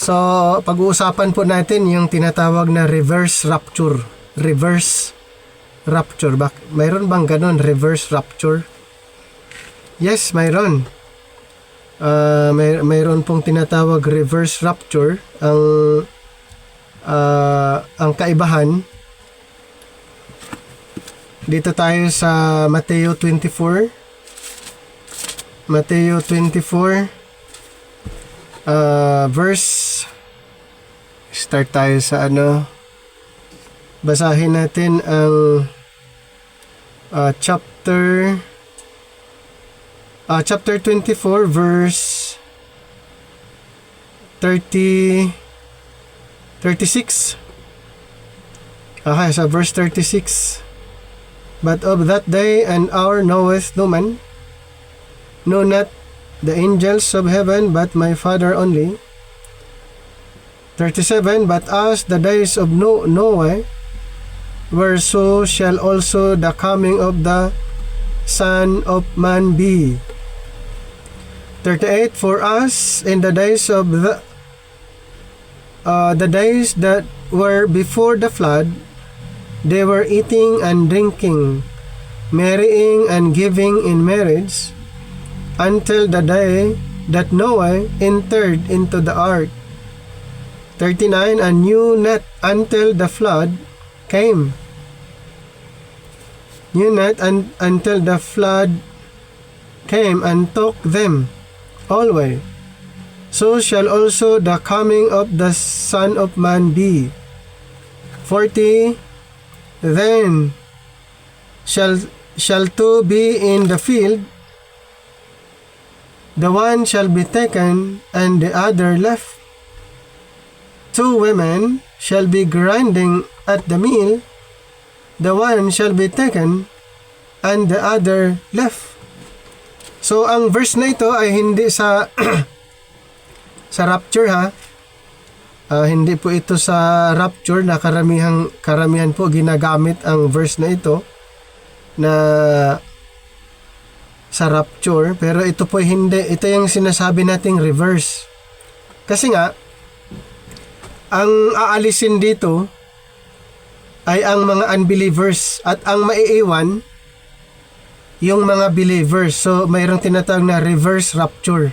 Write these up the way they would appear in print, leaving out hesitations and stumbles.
So, pag-uusapan po natin yung tinatawag na reverse rapture. Reverse rapture. Mayroon bang ganun? Reverse rapture? Yes, mayroon. Mayroon pong tinatawag reverse rapture. Ang kaibahan, dito tayo sa Mateo 24. Mateo 24. Verse, start tayo sa basahin natin ang chapter 24 verse 36. Okay, sa verse 36. But of that day and hour knoweth no man, no, not the angels of heaven, but my Father only. 37. But as the days of Noah were, so shall also the coming of the Son of Man be. 38. For us in the days of the days that were before the flood, they were eating and drinking, marrying and giving in marriage, until the day that Noah entered into the ark. 39. And knew not until the flood came. Knew not until the flood came and took them alway. So shall also the coming of the Son of Man be. 40. Then shall two be in the field, the one shall be taken, and the other left. 2 women shall be grinding at the mill, the one shall be taken, and the other left. So, ang verse na ito ay hindi sa sa rapture, ha. Hindi po ito sa rapture na karamihan po ginagamit ang verse na ito na sa rapture, pero ito po hindi. Ito yung sinasabi nating reverse. Kasi nga, ang aalisin dito ay ang mga unbelievers at ang maiiwan yung mga believers. So, mayroong tinatawag na reverse rapture.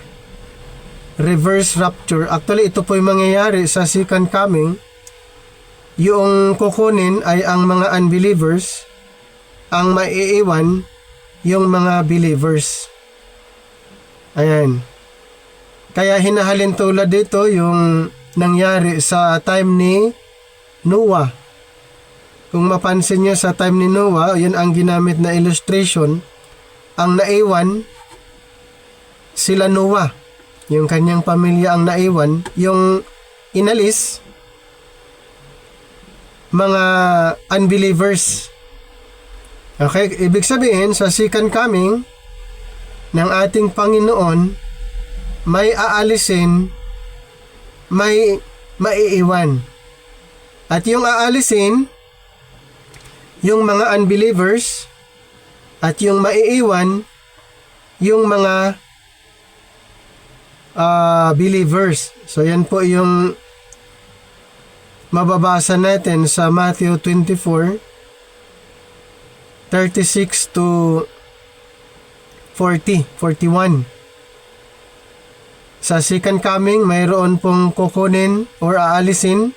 Reverse rapture. Actually, ito po yung mangyayari sa second coming. Yung kukunin ay ang mga unbelievers, ang maiiwan yung mga believers. Ayan. Kaya hinahalin tulad dito yung nangyari sa time ni Noah. Kung mapansin nyo sa time ni Noah, yun ang ginamit na illustration. Ang naiwan, sila Noah. Yung kanyang pamilya ang naiwan. Yung inalis, mga unbelievers. Okay, ibig sabihin sa second coming ng ating Panginoon, may aalisin, may maiiwan. At yung aalisin, yung mga unbelievers, at yung maiiwan, yung mga believers. So yan po yung mababasa natin sa Matthew 24, 36 to 41. Sa second coming, mayroon pong kukunin or aalisin.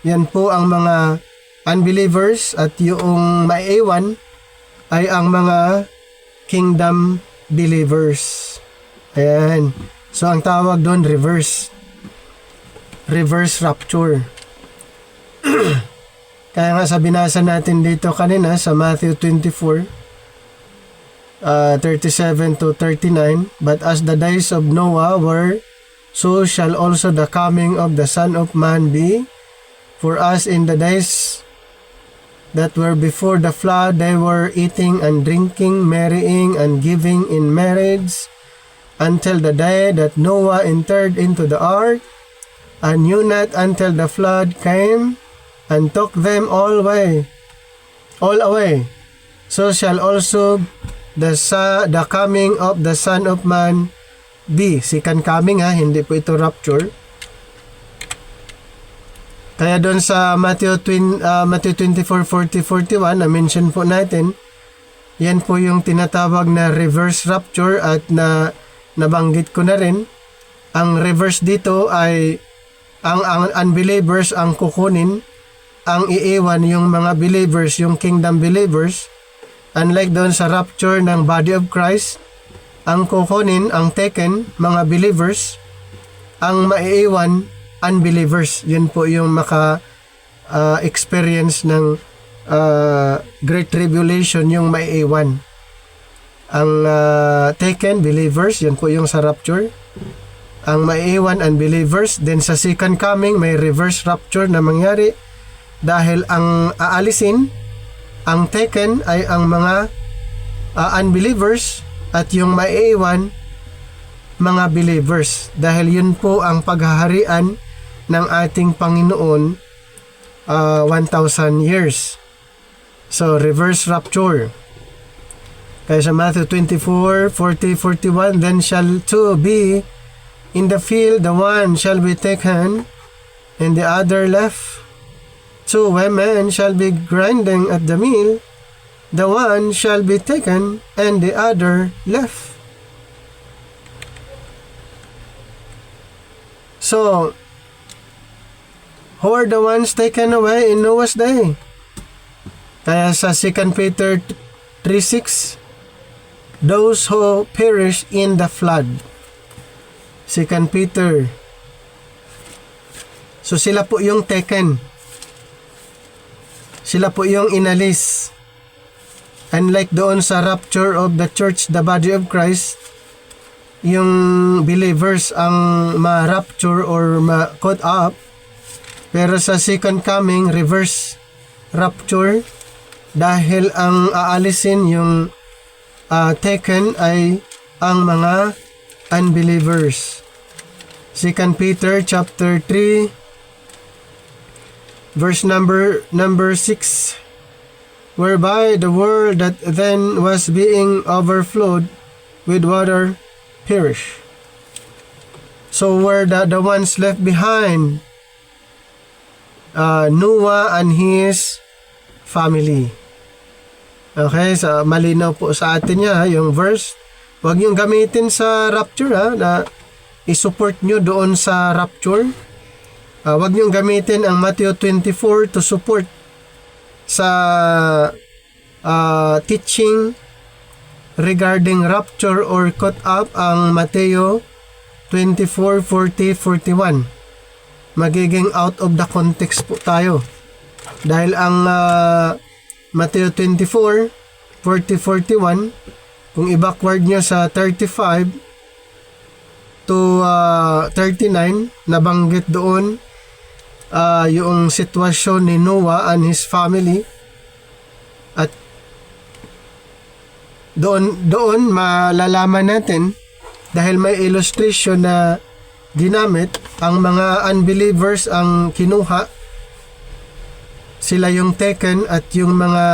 Yan po ang mga unbelievers, at yung maiiwan ay ang mga kingdom believers. Ayan. So, ang tawag doon, reverse rapture. Kaya nga sa binasa natin dito kanina sa Matthew 24, 37 to 39, but as the days of Noah were, so shall also the coming of the Son of Man be. For us in the days that were before the flood, they were eating and drinking, marrying and giving in marriage, until the day that Noah entered into the ark, and knew not until the flood came and took them all away. So shall also the coming of the Son of Man be. Second coming, ha, hindi po ito rapture. Kaya doon sa Matthew 24:40, 41 na mention po natin, yan po yung tinatawag na reverse rapture at nabanggit ko na rin. Ang reverse dito ay ang unbelievers ang kukunin, ang iiwan yung mga believers, yung kingdom believers. Unlike doon sa rapture ng body of Christ, ang kukunin, ang taken, mga believers, ang maiiwan, unbelievers. Yun po yung experience ng Great Tribulation, yung maiiwan. Ang taken, believers, yun po yung sa rapture. Ang maiiwan, unbelievers. Then sa second coming, may reverse rapture na mangyari dahil ang aalisin, ang taken ay ang mga unbelievers at yung maiiwan, mga believers. Dahil yun po ang paghaharian ng ating Panginoon 1,000 years. So, reverse rapture. Kaya sa Matthew 24:40, 41, then shall two be in the field, the one shall be taken, and the other left. Two women shall be grinding at the mill, the one shall be taken, and the other left. So, who are the ones taken away in Noah's day? Kaya sa 2 Peter 3:6, those who perish in the flood. 2 Peter. So sila po yung taken. Sila po yung inalis. Unlike doon sa rapture of the church, the body of Christ, yung believers ang ma-rapture or ma-caught up. Pero sa second coming, reverse rapture, dahil ang aalisin yung taken ay ang mga unbelievers. 2 Peter chapter 3 verse number 6, whereby the world that then was being overflowed with water perish. So were the ones left behind, Noah and his family. Okay, sa malinaw po sa atin niya yung verse. Huwag niyong gamitin sa rapture na i-support nyo doon sa rapture. Huwag niyong gamitin ang Matthew 24 to support sa teaching regarding rapture or caught up ang Mateo 24, 40, 41. Magiging out of the context po tayo. Dahil ang Mateo 24, 40, 41, kung i-backward nyo sa 35 to 39, nabanggit doon yung sitwasyon ni Noah and his family. At doon malalaman natin, dahil may illustration na ginamit, ang mga unbelievers ang kinuha, sila yung taken, at yung mga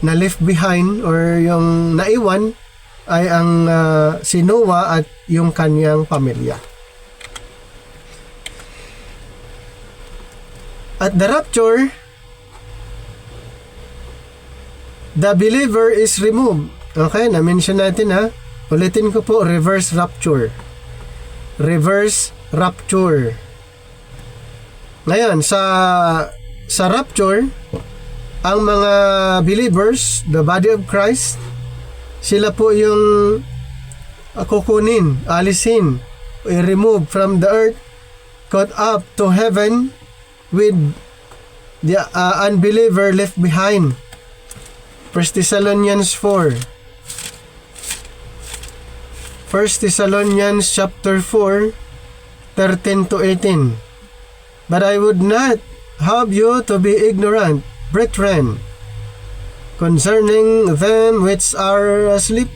na left behind or yung naiwan ay ang si Noah at yung kanyang pamilya. At the rapture, the believer is removed. Okay, na-mention natin ha. Ulitin ko po, reverse rapture. Reverse rapture. Ngayon, sa rapture, ang mga believers, the body of Christ, sila po yung kukunin, alisin, i-remove from the earth, caught up to heaven with the unbeliever left behind. 1 Thessalonians 4. 1 Thessalonians chapter 4, 13 to 18. But I would not have you to be ignorant, brethren, concerning them which are asleep,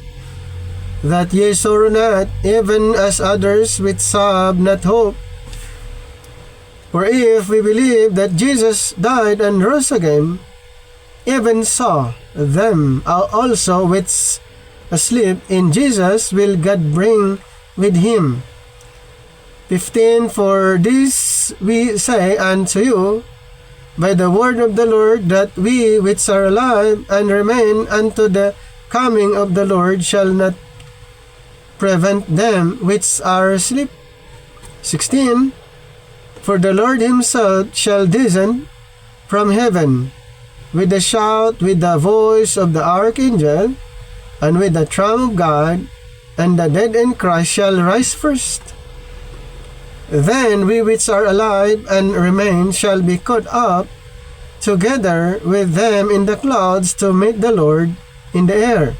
that ye sorrow not, even as others which have not hope. For if we believe that Jesus died and rose again, even so them also which asleep in Jesus will God bring with him. 15, For this we say unto you, by the word of the Lord, that we which are alive and remain unto the coming of the Lord shall not prevent them which are asleep. 16, For the Lord himself shall descend from heaven with a shout, with the voice of the archangel, and with the trump of God, and the dead in Christ shall rise first. Then we which are alive and remain shall be caught up together with them in the clouds to meet the Lord in the air.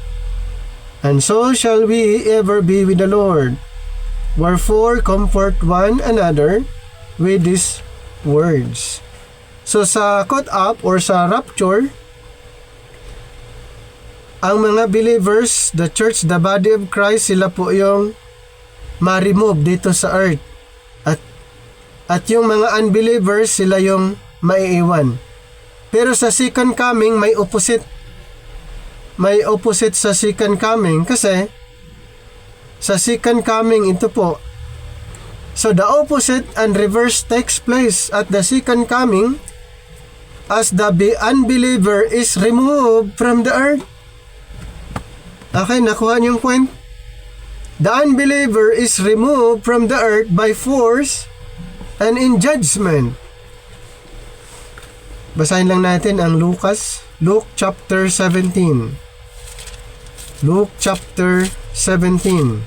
And so shall we ever be with the Lord. Wherefore comfort one another with these words. So sa caught up or sa rapture, ang mga believers, the church, the body of Christ, sila po yung ma-remove dito sa earth. At yung mga unbelievers, sila yung maiiwan. Pero sa second coming, may opposite. May opposite sa second coming kasi sa second coming ito po. So the opposite and reverse takes place at the second coming as the unbeliever is removed from the earth. Okay, nakuha niyo yung point? The unbeliever is removed from the earth by force and in judgment. Basahin lang natin ang Luke chapter 17. Luke chapter 17.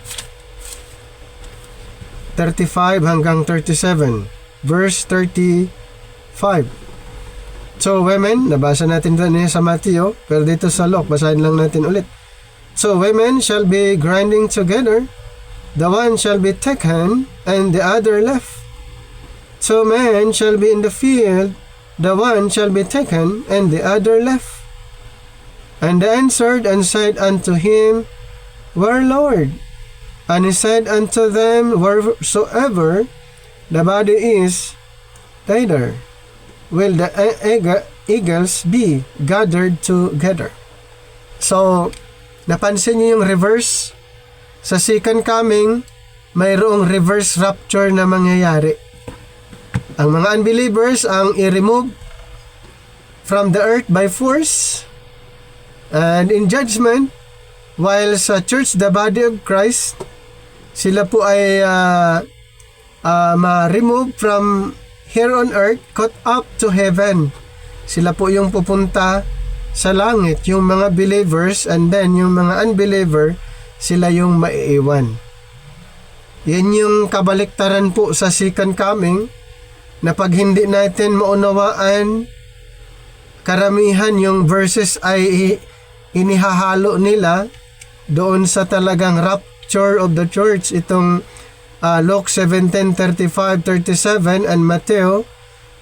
35 hanggang 37. Verse 35. So, women, nabasa natin doon sa Matthew, pero dito sa Luke, basahin lang natin ulit. So, women shall be grinding together, the one shall be taken, and the other left. So men shall be in the field, the one shall be taken, and the other left. And they answered and said unto him, Where, Lord? And he said unto them, Wheresoever the body is, thither will the eagles be gathered together. So, napansin niyo yung reverse? Sa second coming, mayroong reverse rapture na mangyayari. Ang mga unbelievers ang i-remove from the earth by force and in judgment, while sa church, the body of Christ, sila po ay ma-remove from here on earth, caught up to heaven. Sila po yung pupunta sa langit, yung mga believers, and then yung mga unbeliever, sila yung maiiwan. Yan yung kabaliktaran po sa second coming, na pag hindi natin maunawaan, karamihan yung verses ay inihahalo nila doon sa talagang rapture of the church. Itong Luke 17, 35, 37 and Matthew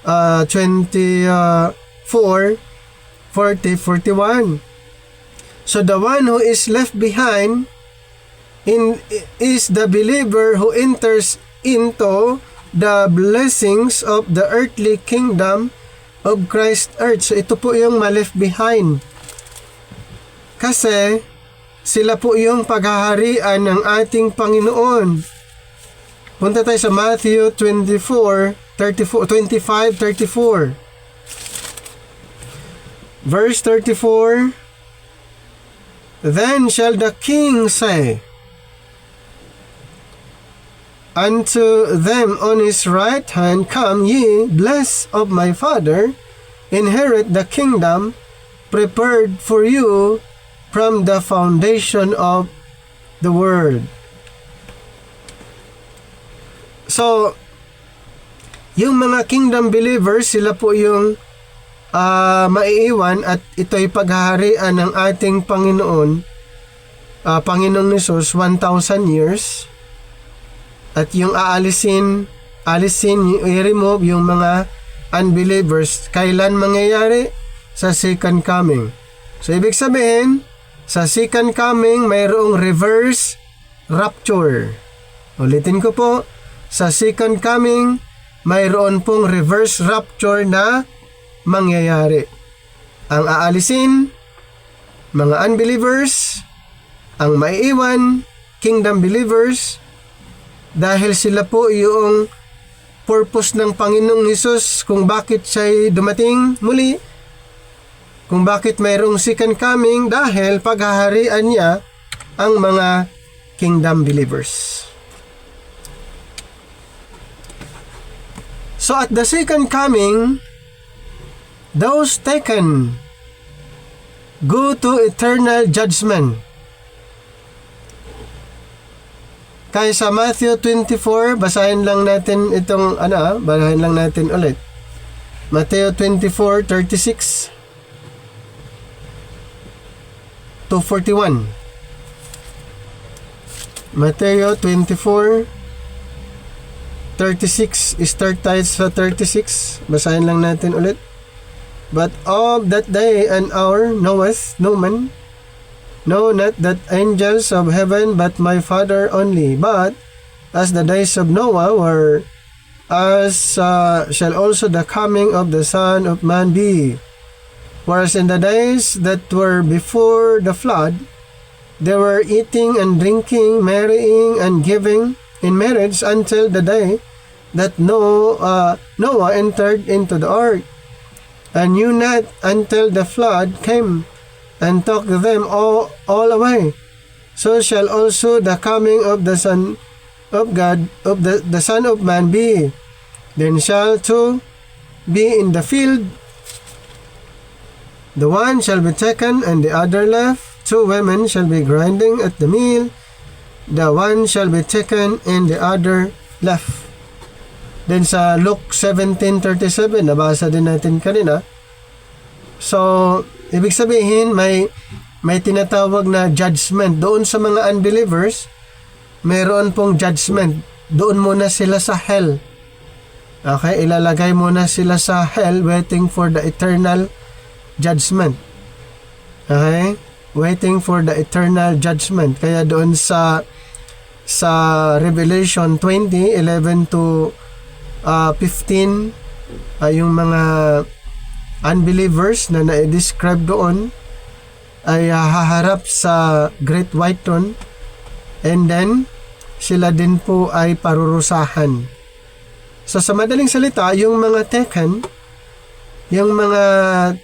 24, 40, 41. So the one who is left behind is the believer who enters into the blessings of the earthly kingdom of Christ earth. So ito po yung ma-left behind. Kasi sila po yung paghaharian ng ating Panginoon. Punta tayo sa Matthew 25, 34. Verse 34. Then shall the king say unto them on his right hand, Come ye, blessed of my Father, inherit the kingdom prepared for you from the foundation of the world. So, yung mga kingdom believers, sila po yung maiiwan at ito'y paghaharian ng ating Panginoon, Panginoong Hesus, 1,000 years. At yung i-remove yung mga unbelievers. Kailan mangyayari? Sa second coming. So, ibig sabihin, sa second coming, mayroong reverse rapture. Ulitin ko po, sa second coming, mayroon pong reverse rapture na mangyayari. Ang aalisin, mga unbelievers, ang maiiwan, kingdom believers, dahil sila po yung purpose ng Panginoong Hesus kung bakit siya'y dumating muli, kung bakit mayroong second coming, dahil paghaharian niya ang mga kingdom believers. So at the second coming, those taken go to eternal judgment. Kaya sa Matthew 24, basahin lang natin itong basahin lang natin ulit. Matthew 24:36 to 41. Matthew 24:36, start tayo sa 36. Basahin lang natin ulit. But of that day and hour knoweth no man, no, not that angels of heaven, but my Father only. But as the days of Noah were, shall also the coming of the Son of Man be. Whereas in the days that were before the flood, they were eating and drinking, marrying and giving in marriage until the day that Noah entered into the ark, and knew not until the flood came and took them all away. So shall also the coming of the Son of God, of the Son of Man be. Then shall two be in the field, the one shall be taken and the other left. Two women shall be grinding at the mill, the one shall be taken and the other left. Then sa Luke 17:37, nabasa din natin kanina. So, ibig sabihin, may tinatawag na judgment. Doon sa mga unbelievers, mayroon pong judgment. Doon muna sila sa hell. Okay, ilalagay muna sila sa hell waiting for the eternal judgment. Okay? Waiting for the eternal judgment. Kaya doon sa Revelation 20:11 to 15, yung mga unbelievers na na-describe doon ay haharap sa Great White Throne, and then sila din po ay parurusahan. So sa madaling salita, yung mga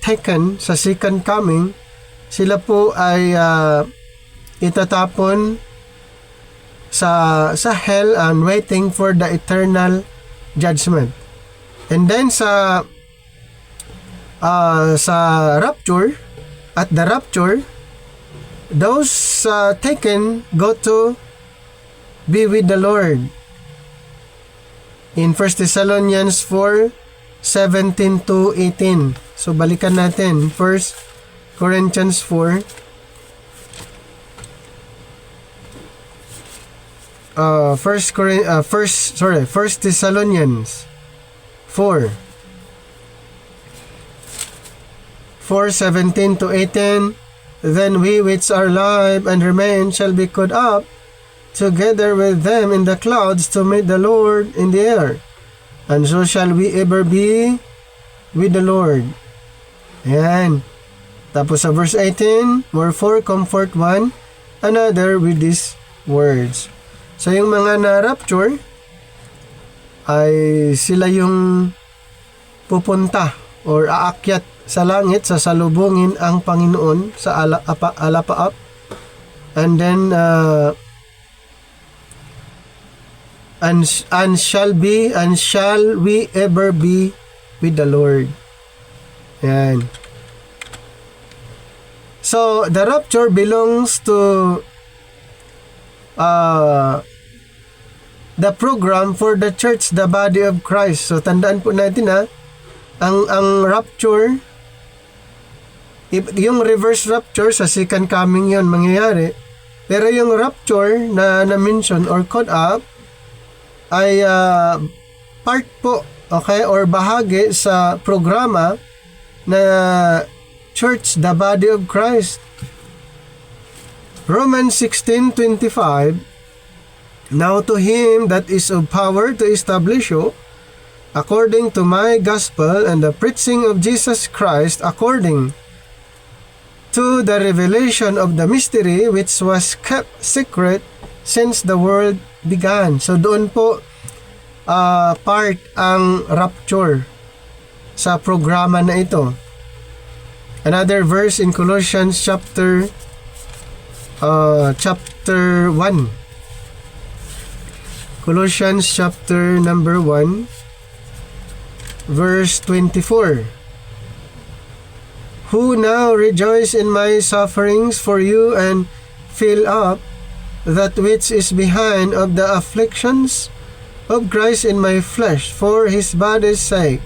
taken sa second coming, sila po ay itatapon sa hell and waiting for the eternal judgment. And then sa rapture, at the rapture, those taken go to be with the Lord. In 1 Thessalonians 4:17 to 18. So balikan natin 1 Corinthians 4. 1 Thessalonians 4:17 to 18. Then we which are alive and remain shall be caught up together with them in the clouds to meet the Lord in the air, and so shall we ever be with the Lord. Ayan. Tapos sa verse 18, wherefore comfort one another with these words. So yung mga na-rapture ay sila yung pupunta or aakyat sa langit, sasalubungin ang Panginoon sa alapaap, and then and shall we ever be with the Lord. Yan. So the rapture belongs to the program for the church, the body of Christ. So tandaan po natin ang rapture, yung reverse rapture sa second coming yon mangyayari, pero yung rapture na na-mention or caught up ay part po, okay, or bahagi sa programa na church, the body of Christ. Romans 16:25, now to him that is of power to establish you according to my gospel and the preaching of Jesus Christ, according to the revelation of the mystery which was kept secret since the world began. So doon po part ang rapture sa programa na ito. Another verse in Colossians chapter 1. Colossians chapter number 1 verse 24. Who now rejoice in my sufferings for you and fill up that which is behind of the afflictions of Christ in my flesh for his body's sake,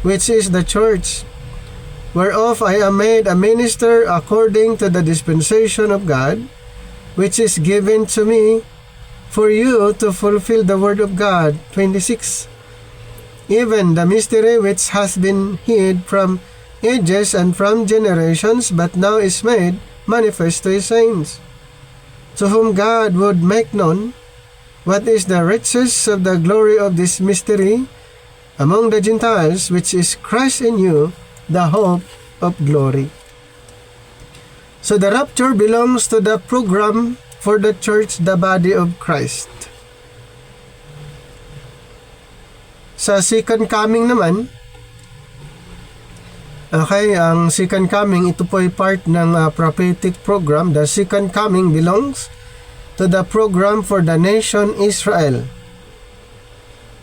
which is the church, whereof I am made a minister according to the dispensation of God, which is given to me for you to fulfill the word of God. 26. Even the mystery which has been hid from ages and from generations, but now is made manifest to his saints, to whom God would make known what is the riches of the glory of this mystery among the Gentiles, which is Christ in you, the hope of glory. So the rapture belongs to the program for the church, the body of Christ. Sa second coming naman, okay, ang second coming, ito po ay part ng prophetic program. The second coming belongs to the program for the nation Israel.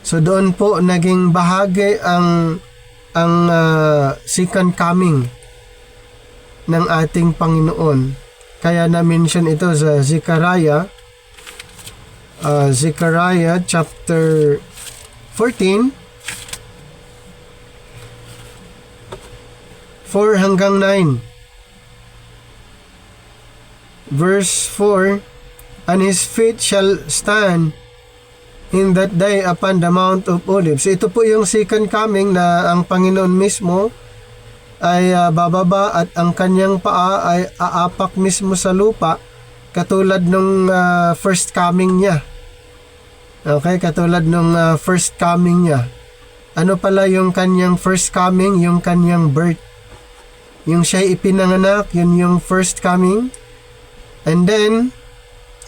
So doon po naging bahagi ang second coming ng ating Panginoon. Kaya na-mention ito sa Zechariah chapter 14 4 hanggang 9. Verse 4, and his feet shall stand in that day upon the Mount of Olives. Ito po yung second coming na ang Panginoon mismo ay bababa at ang kanyang paa ay aapak mismo sa lupa, katulad nung first coming niya. Okay, katulad nung first coming niya. Ano pala yung kanyang first coming? Yung kanyang birth. Yung siya'y ipinanganak, yun yung first coming. And then,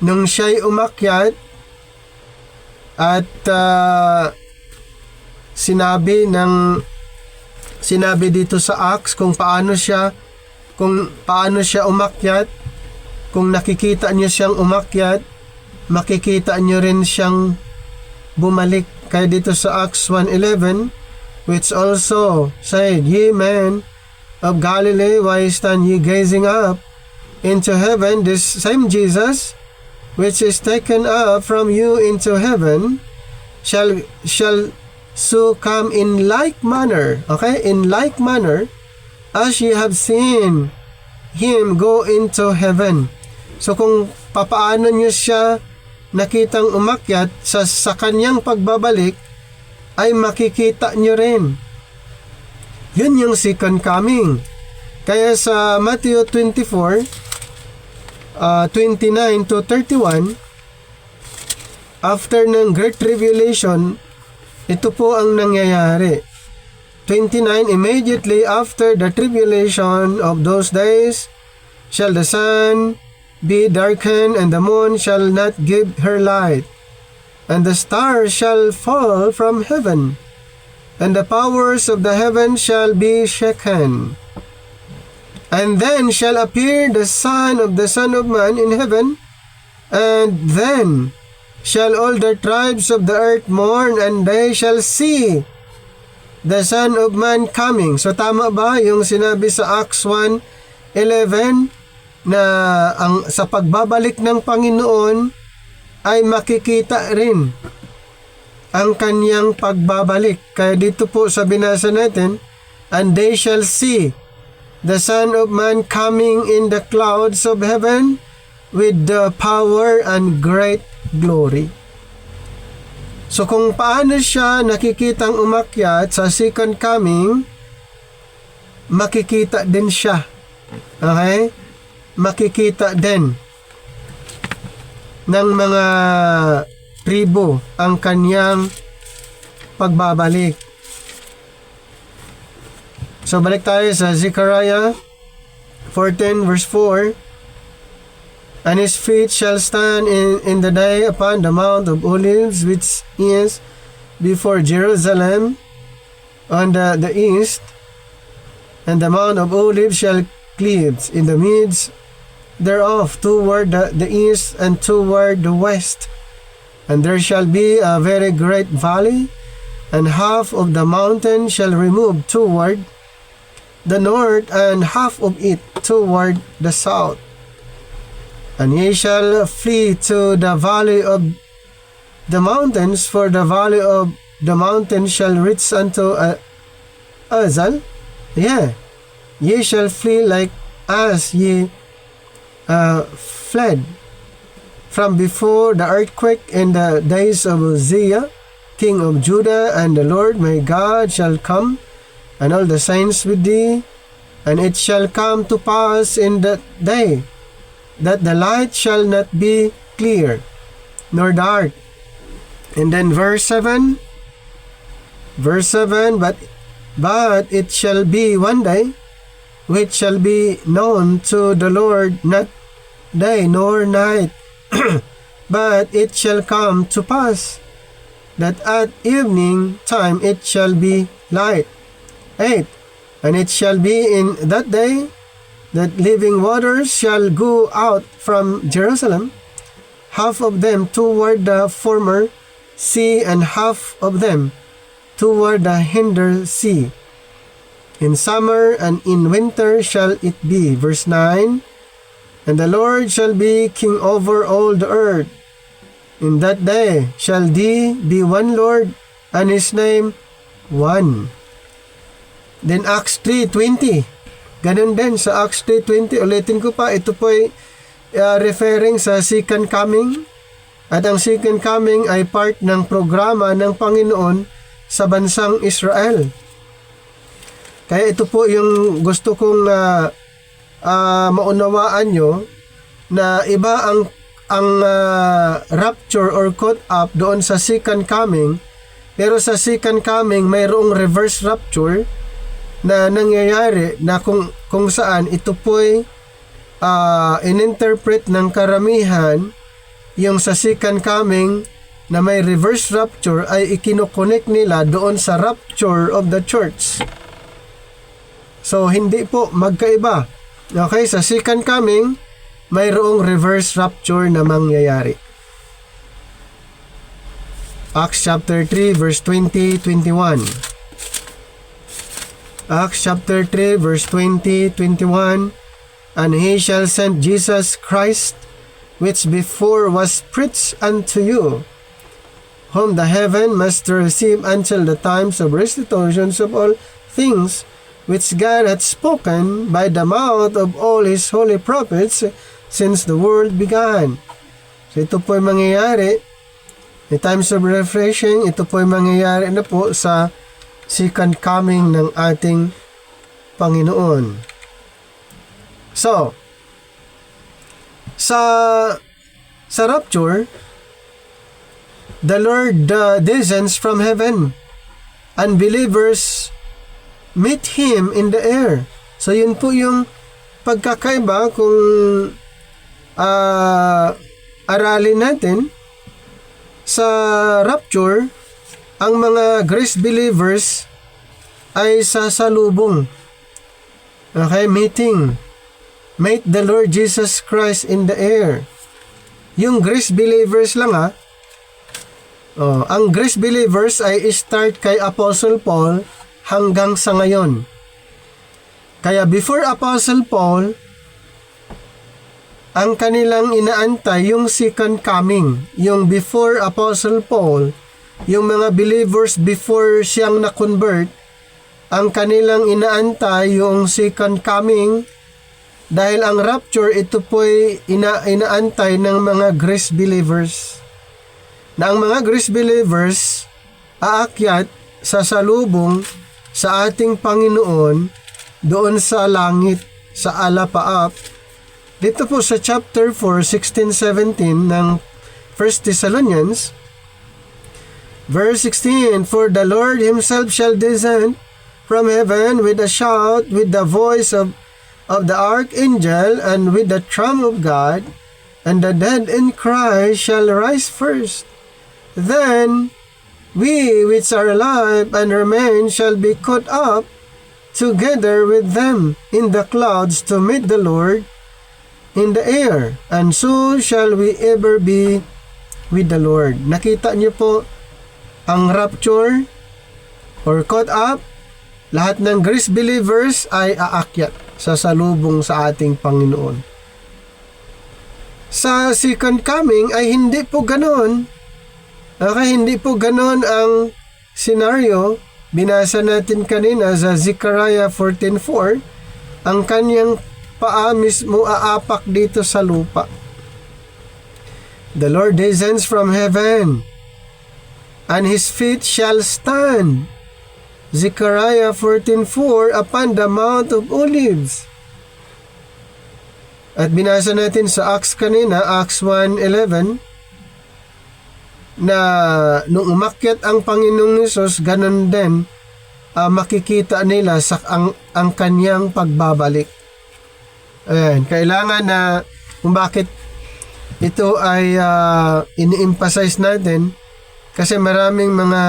nung siya'y umakyat at sinabi dito sa Acts kung paano siya umakyat. Kung nakikita niyo siyang umakyat, makikita niyo rin siyang bumalik. Kaya dito sa Acts 1:11, which also said, Ye men of Galilee, why stand ye gazing up into heaven? This same Jesus, which is taken up from you into heaven, shall so come in like manner, okay, in like manner, as ye have seen him go into heaven. So kung papaano nyo siya nakitang umakyat, sa kanyang pagbabalik, ay makikita nyo rin. Yun yung second coming. Kaya sa Matthew 24, 29 to 31, after ng Great Tribulation, ito po ang nangyayari. 29, immediately after the tribulation of those days, shall the sun be darkened, and the moon shall not give her light, and the stars shall fall from heaven, and the powers of the heaven shall be shaken. And then shall appear the Son of the Son of Man in heaven, and then shall all the tribes of the earth mourn, and they shall see the Son of Man coming. So tama ba yung sinabi sa Acts 1:11 na sa pagbabalik ng Panginoon ay makikita rin ang kanyang pagbabalik. Kaya dito po sa binasa natin, and they shall see the Son of Man coming in the clouds of heaven with the power and great glory. So kung paano siya nakikitang umakyat sa second coming, makikita din siya. Okay? Makikita din ng mga tribo ang kanyang pagbabalik. So balik tayo sa Zechariah 14 verse 4. And his feet shall stand in the day upon the Mount of Olives, which is before Jerusalem on the east, and the Mount of Olives shall cleave in the midst thereof toward the east and toward the west. And there shall be a very great valley, and half of the mountain shall remove toward the north, and half of it toward the south. And ye shall flee to the valley of the mountains, for the valley of the mountains shall reach unto Azal. Ye shall flee like as ye fled from before the earthquake in the days of Uzziah, king of Judah. And the Lord my God shall come, and all the saints with thee. And it shall come to pass in that day that the light shall not be clear, nor dark. And then verse 7, but it shall be one day, which shall be known to the Lord, not day nor night. But it shall come to pass that at evening time it shall be light. 8. And it shall be in that day that living waters shall go out from Jerusalem, half of them toward the former sea, and half of them toward the hinder sea. In summer and in winter shall it be. Verse 9. And the Lord shall be king over all the earth. In that day shall thee be one Lord, and his name one. Then Acts 3:20. Ganun din sa Acts 3:20. Ulitin ko pa, ito po ay referring sa second coming. At ang second coming ay part ng programa ng Panginoon sa bansang Israel. Kaya ito po yung gusto kong maunawaan nyo, na iba ang rapture or caught up doon sa second coming, pero sa second coming mayroong reverse rapture na nangyayari, na kung saan ito po'y ininterpret ng karamihan yung sa second coming na may reverse rapture ay ikinokonek nila doon sa rapture of the church. So hindi po magkaiba. Okay, sa second coming mayroong reverse rapture na mangyayari. Acts chapter 3 verse 20-21. Acts chapter 3 verse 20-21. And he shall send Jesus Christ, which before was preached unto you, whom the heaven must receive until the times of restitutions of all things, which God hath spoken by the mouth of all his holy prophets since the world began. So ito po'y mangyayari, the times of refreshing, ito po'y mangyayari na po sa second coming ng ating Panginoon. So, sa rapture, the Lord descends from heaven, and believers meet Him in the air. So, yun po yung pagkakaiba kung aralin natin sa rapture. Ang mga grace believers ay sasalubong. Okay, meet the Lord Jesus Christ in the air. Yung grace believers lang ang grace believers ay start kay Apostle Paul hanggang sa ngayon. Kaya before Apostle Paul, ang kanilang inaantay yung second coming. Yung before Apostle Paul, yung mga believers before siyang na-convert, ang kanilang inaantay yung second coming, dahil ang rapture ito po'y inaantay ng mga grace believers. Na ang mga grace believers aakyat sa salubong sa ating Panginoon doon sa langit, sa alapaap. Dito po sa chapter 4, 16-17 ng 1 Thessalonians, verse 16, For the Lord himself shall descend from heaven with a shout, with the voice of the archangel, and with the trump of God, and the dead in Christ shall rise first. Then we which are alive and remain shall be caught up together with them in the clouds to meet the Lord in the air, and so shall we ever be with the Lord. Nakita niyo po ang rapture or caught up, lahat ng grace believers ay aakyat sa salubong sa ating Panginoon. Sa second coming ay hindi po ganon. Okay, hindi po ganon ang scenario. Binasa natin kanina sa Zechariah 14:4, ang kanyang paa mismo aapak dito sa lupa. The Lord descends from heaven, and His feet shall stand. Zechariah 14:4, upon the Mount of Olives. At binasa natin sa Acts kanina, Acts 1:11, na nung umakyat ang Panginoong Hesus, ganun din makikita nila sa ang kanyang pagbabalik. Ayan, kailangan na kung bakit ito ay ini-emphasize natin, kasi maraming mga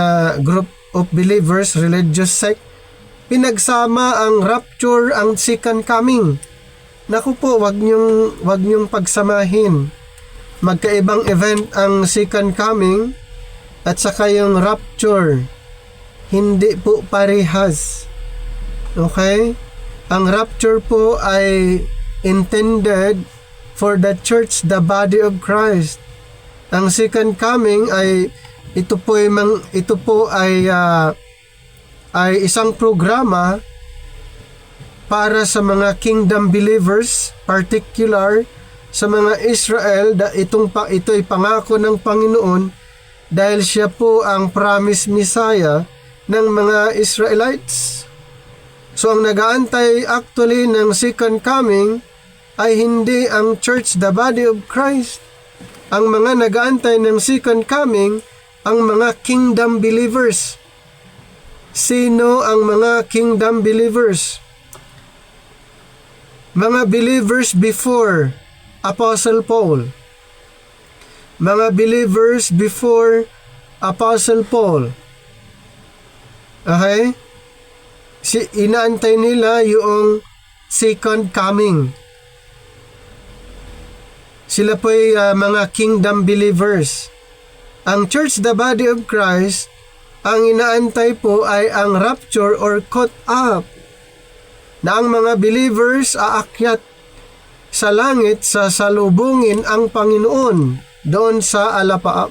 group of believers, religious sect, pinagsama ang rapture, ang second coming. Naku po, wag niyong pagsamahin. Magkaibang event ang second coming at saka yung rapture. Hindi po parehas. Okay? Ang rapture po ay intended for the church, the body of Christ. Ang second coming ay ito po ay isang programa para sa mga kingdom believers, particular sa mga Israel. Ito'y pangako ng Panginoon dahil siya po ang promised Messiah ng mga Israelites. So ang nag-aantay actually ng second coming ay hindi ang church, the body of Christ. Ang mga nag-aantay ng second coming, ang mga kingdom believers. Sino ang mga kingdom believers? Mga believers before Apostle Paul. Mga believers before Apostle Paul. Okay? Inaantay nila yung second coming. Sila po'y mga kingdom believers. Ang church, the body of Christ, ang inaantay po ay ang rapture or caught up, na ang mga believers aakyat sa langit sa salubungin ang Panginoon doon sa alapaap.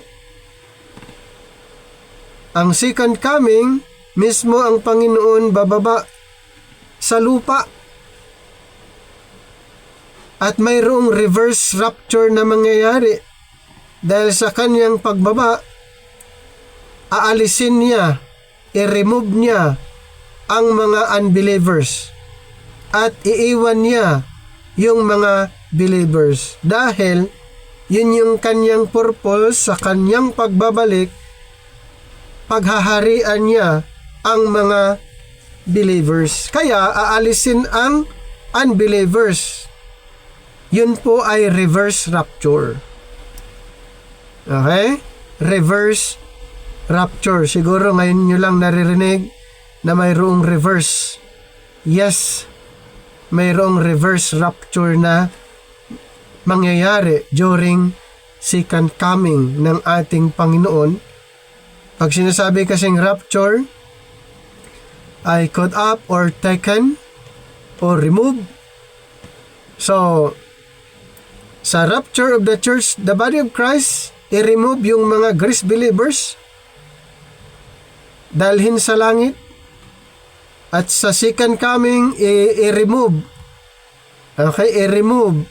Ang second coming, mismo ang Panginoon bababa sa lupa. At mayroong reverse rapture na mangyayari dahil sa kanyang pagbaba, aalisin niya, i-remove niya ang mga unbelievers at iiwan niya yung mga believers. Dahil yun yung kanyang purpose sa kanyang pagbabalik, paghaharian niya ang mga believers. Kaya aalisin ang unbelievers. Yun po ay reverse rapture. Okay? Reverse rapture. Siguro ngayon nyo lang naririnig na mayroong reverse. Yes, mayroong reverse rapture na mangyayari during second coming ng ating Panginoon. Pag sinasabi kasing rapture, ay caught up or taken or removed. So, sa rapture of the church, the body of Christ, i-remove yung mga grace believers, dalhin sa langit, at sa second coming, i-remove. Okay, i-remove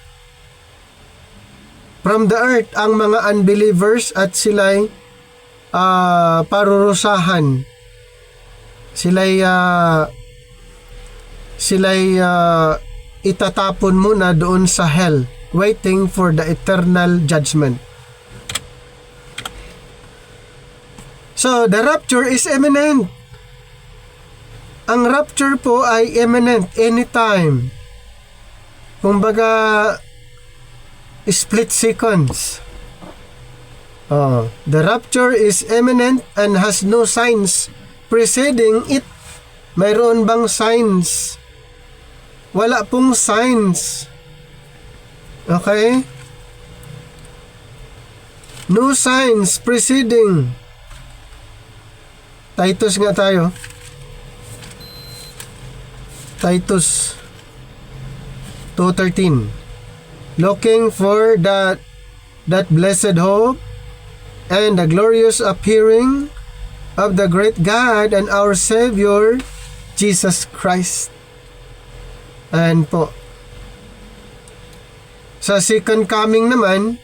from the earth ang mga unbelievers at sila'y parurusahan. Sila'y itatapon muna doon sa hell, waiting for the eternal judgment. So, the rapture is imminent. Ang rapture po ay imminent, anytime. Kumbaga, split seconds. The rapture is imminent and has no signs preceding it. Mayroon bang signs? Wala pong signs. Okay? No signs preceding. Titus nga tayo. Titus 2:13. Looking for that blessed hope and the glorious appearing of the great God and our Savior, Jesus Christ. Ayan po. Sa second coming naman,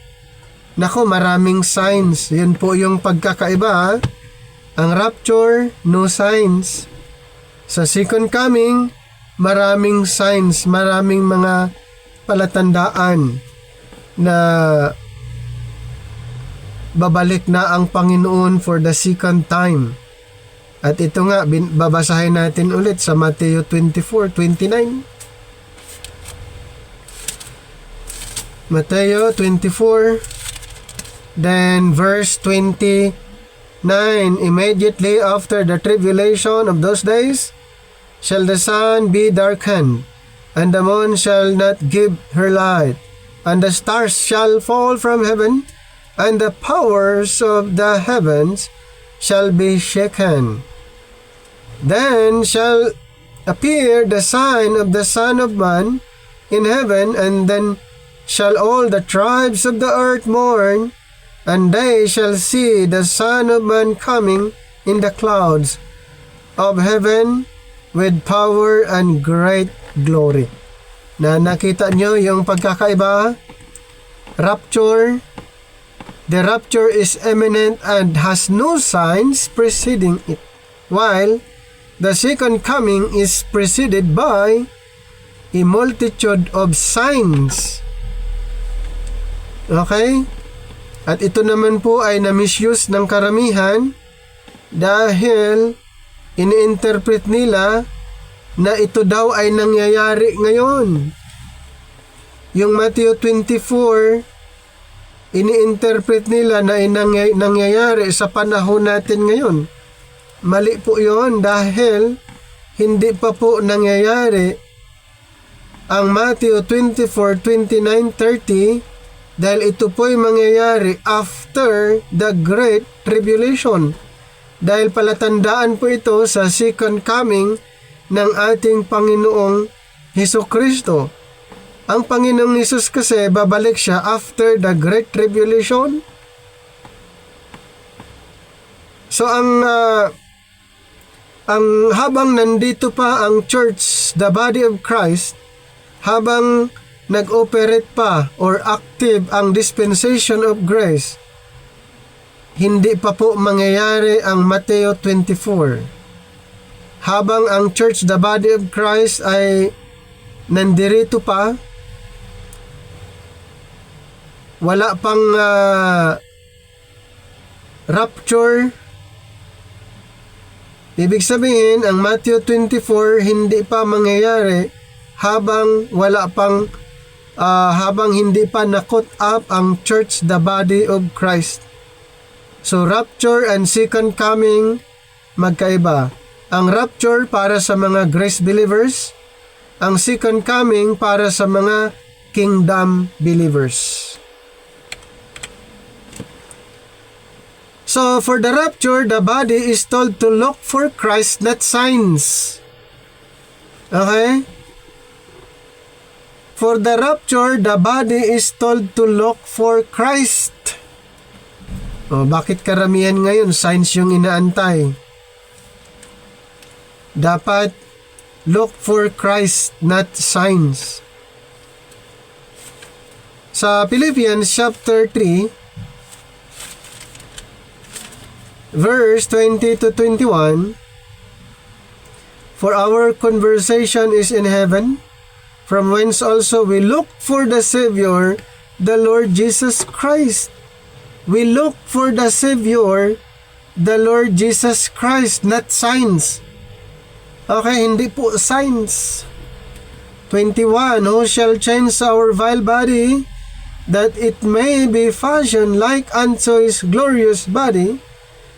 nako, maraming signs. Yun po yung pagkakaiba. Ang rapture, no signs. Sa second coming, maraming signs, maraming mga palatandaan na babalik na ang Panginoon for the second time. At ito nga, babasahin natin ulit sa Mateo 24:29. Mateo 24, then verse 29. Immediately after the tribulation of those days, shall the sun be darkened, and the moon shall not give her light, and the stars shall fall from heaven, and the powers of the heavens shall be shaken. Then shall appear the sign of the Son of Man in heaven, and then shall all the tribes of the earth mourn, and they shall see the Son of Man coming in the clouds of heaven with power and great glory. Na nakita nyo yung pagkakaiba? Rapture. The rapture is imminent and has no signs preceding it, while the second coming is preceded by a multitude of signs. Okay? At ito naman po ay na-misuse ng karamihan dahil ini-interpret nila na ito daw ay nangyayari ngayon. Yung Matthew 24, ini-interpret nila na nangyayari sa panahon natin ngayon. Mali po yon dahil hindi pa po nangyayari ang Matthew 24, 29, 30 dahil ito po'y mangyayari after the Great Tribulation. Dahil palatandaan po ito sa second coming ng ating Panginoong Hesukristo. Ang Panginoong Hesus kasi babalik siya after the Great Tribulation. So ang habang nandito pa ang church, the body of Christ, habang nag-operate pa or active ang dispensation of grace, hindi pa po mangyayari ang Mateo 24. Habang ang church, the body of Christ ay nandirito pa, wala pang rapture. Ibig sabihin, ang Matthew 24 hindi pa mangyayari habang wala pang habang hindi pa na-caught up ang church, the body of Christ. So rapture and second coming magkaiba. Ang rapture para sa mga grace believers, ang second coming para sa mga kingdom believers. So for the rapture, the body is told to look for Christ, not signs. Okay? For the rapture, the body is told to look for Christ. Bakit karamihan ngayon signs yung inaantay? Dapat look for Christ, not signs. Sa Philippians chapter 3, verse 20 to 21, for our conversation is in heaven, from whence also we look for the Savior, the Lord Jesus Christ. We look for the Savior, the Lord Jesus Christ, not signs. Okay, hindi po signs. 21, who shall change our vile body that it may be fashioned like unto his glorious body,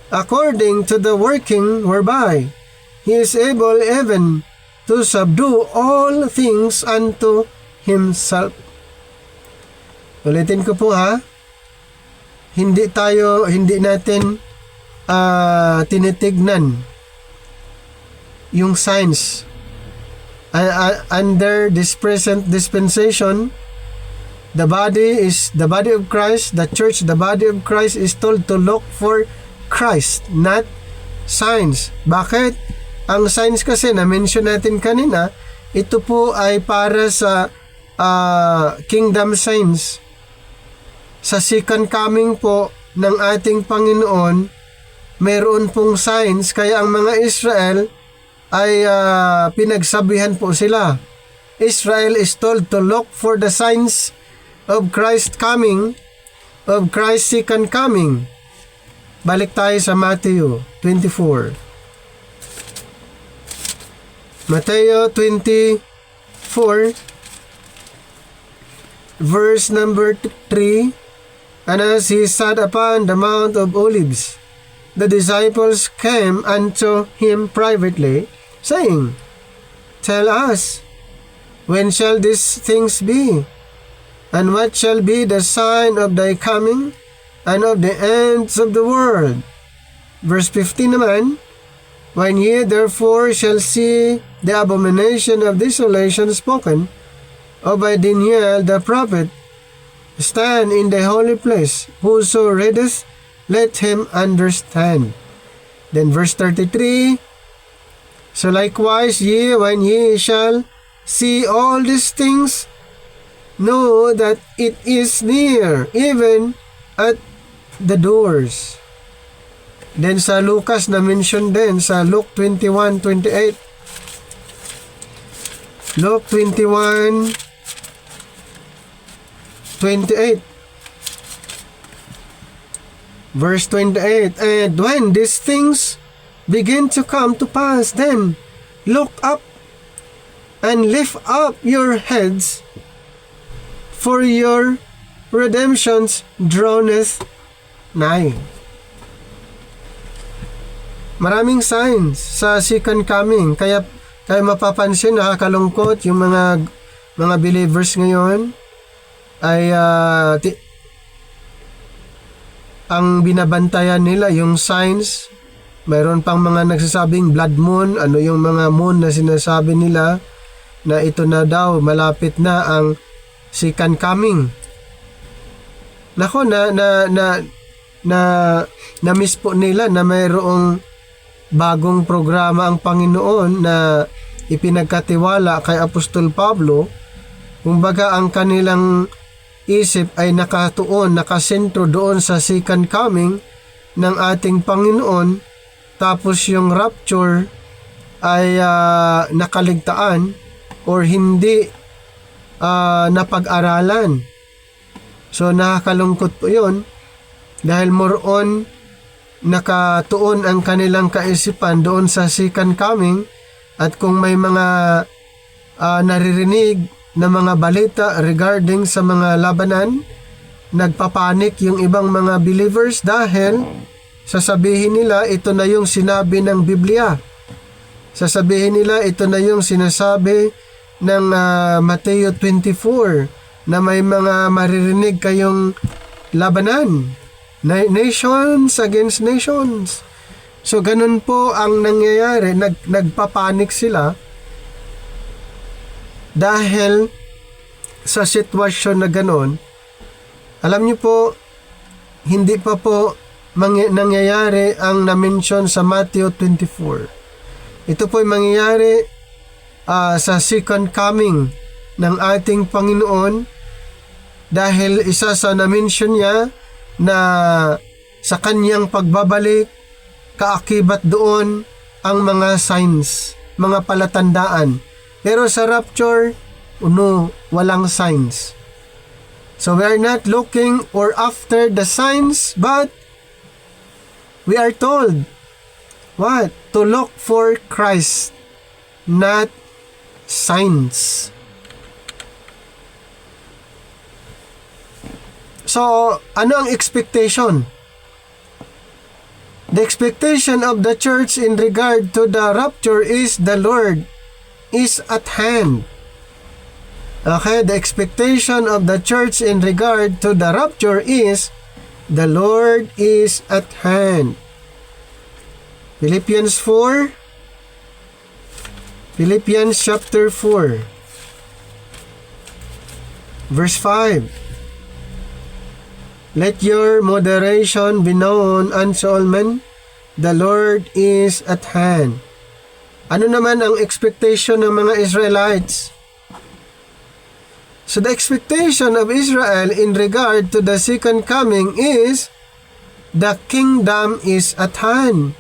according to the working whereby he is able even to subdue all things unto himself. Ulitin ko po ha, hindi natin tinitignan yung signs. Under this present dispensation, the body of Christ, the church, the body of Christ is told to look for Christ, not signs. Bakit? Ang signs kasi na-mention natin kanina, ito po ay para sa kingdom signs. Sa second coming po ng ating Panginoon, mayroon pong signs, kaya ang mga Israel ay pinagsabihan po sila. Israel is told to look for the signs of Christ coming, of Christ's second coming. Balik tayo sa Matthew 24. Matthew 24, verse number 3. And as he sat upon the Mount of Olives, the disciples came unto him privately, saying, Tell us, when shall these things be? And what shall be the sign of thy coming, and of the ends of the world? Verse 15 naman, When ye therefore shall see the abomination of desolation spoken of by Daniel the prophet, stand in the holy place, whoso readeth, let him understand. Then verse 33, So likewise ye, when ye shall see all these things, know that it is near, even at the doors. Then sa Lucas na mention din sa Luke 21:28. Luke 21:28. Verse 28, And when these things begin to come to pass, then look up and lift up your heads, for your redemptions draweth nigh. Maraming signs sa second coming, kaya mapapansin, nakakalungkot yung mga believers ngayon ay ang binabantayan nila yung signs. Mayroon pang mga nagsasabing blood moon, ano yung mga moon na sinasabi nila na ito na daw, malapit na ang second coming. Nako, na-miss po nila na mayroong bagong programa ang Panginoon na ipinagkatiwala kay Apostol Pablo. Kumbaga ang kanilang isip ay nakatuon, nakasentro doon sa second coming ng ating Panginoon, tapos yung rapture ay nakaligtaan or hindi napag-aralan. So nakakalungkot po yun dahil more on nakatuon ang kanilang kaisipan doon sa second coming, at kung may mga naririnig na mga balita regarding sa mga labanan, nagpapanik yung ibang mga believers dahil sasabihin nila ito na yung sinabi ng Biblia. Sasabihin nila ito na yung sinasabi ng Matthew 24 na may mga maririnig kayong labanan. Nations against nations. So ganun po ang nangyayari, nagpapanik sila dahil sa sitwasyon na ganun. Alam niyo po, hindi pa po nangyayari ang na-mention sa Matthew 24. Ito po ay mangyayari sa second coming ng ating Panginoon, dahil isa sa na-mention niya na sa kanyang pagbabalik, kaakibat doon ang mga signs, mga palatandaan. Pero sa rapture, walang signs. So we are not looking or after the signs, but we are told, what? To look for Christ, not signs. So, ano ang expectation? The expectation of the church in regard to the rapture is the Lord is at hand. Okay, the expectation of the church in regard to the rapture is the Lord is at hand. Philippians 4. Philippians chapter 4. Verse 5. Let your moderation be known unto all men. The Lord is at hand. Ano naman ang expectation ng mga Israelites? So the expectation of Israel in regard to the second coming is the kingdom is at hand.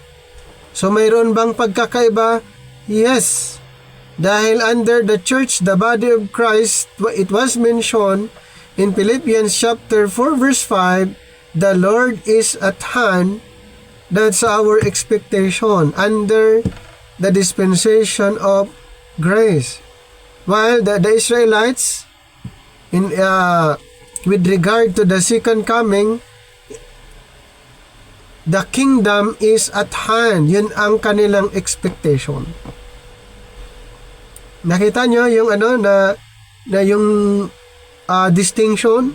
So mayroon bang pagkakaiba? Yes. Dahil under the church, the body of Christ, it was mentioned in Philippians chapter 4 verse 5, the Lord is at hand. That's our expectation under the dispensation of grace. While the Israelites, with regard to the second coming, the kingdom is at hand. Yun ang kanilang expectation. Nakita nyo yung na yung distinction?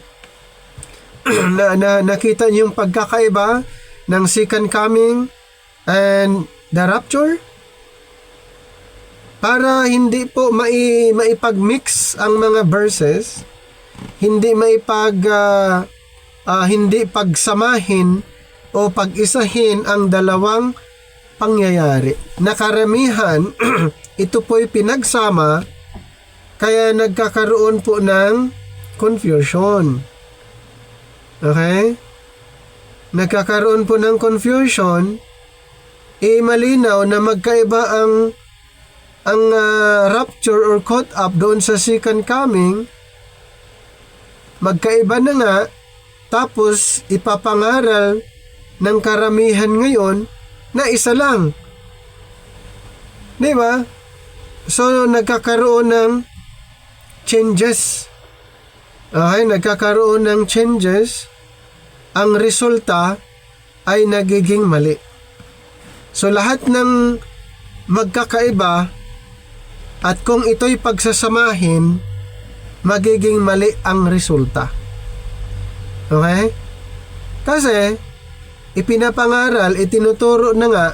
Nakita nyo yung pagkakaiba ng second coming and the rapture? Para hindi po maipag-mix ang mga verses, hindi hindi pagsamahin o pag-isahin ang dalawang pangyayari. Nakaramihan, ito po'y pinagsama, kaya nagkakaroon po ng confusion. Okay? Nagkakaroon po ng confusion, malinaw na magkaiba ang rapture or caught up doon sa second coming, magkaiba na nga, tapos ipapangaral ng karamihan ngayon na isa lang. Di ba? So, nagkakaroon ng changes. Okay, nagkakaroon ng changes. Ang resulta ay nagiging mali. So, lahat ng magkakaiba at kung ito'y pagsasamahin, magiging mali ang resulta. Okay? Kasi, ipinapangaral, itinuturo na nga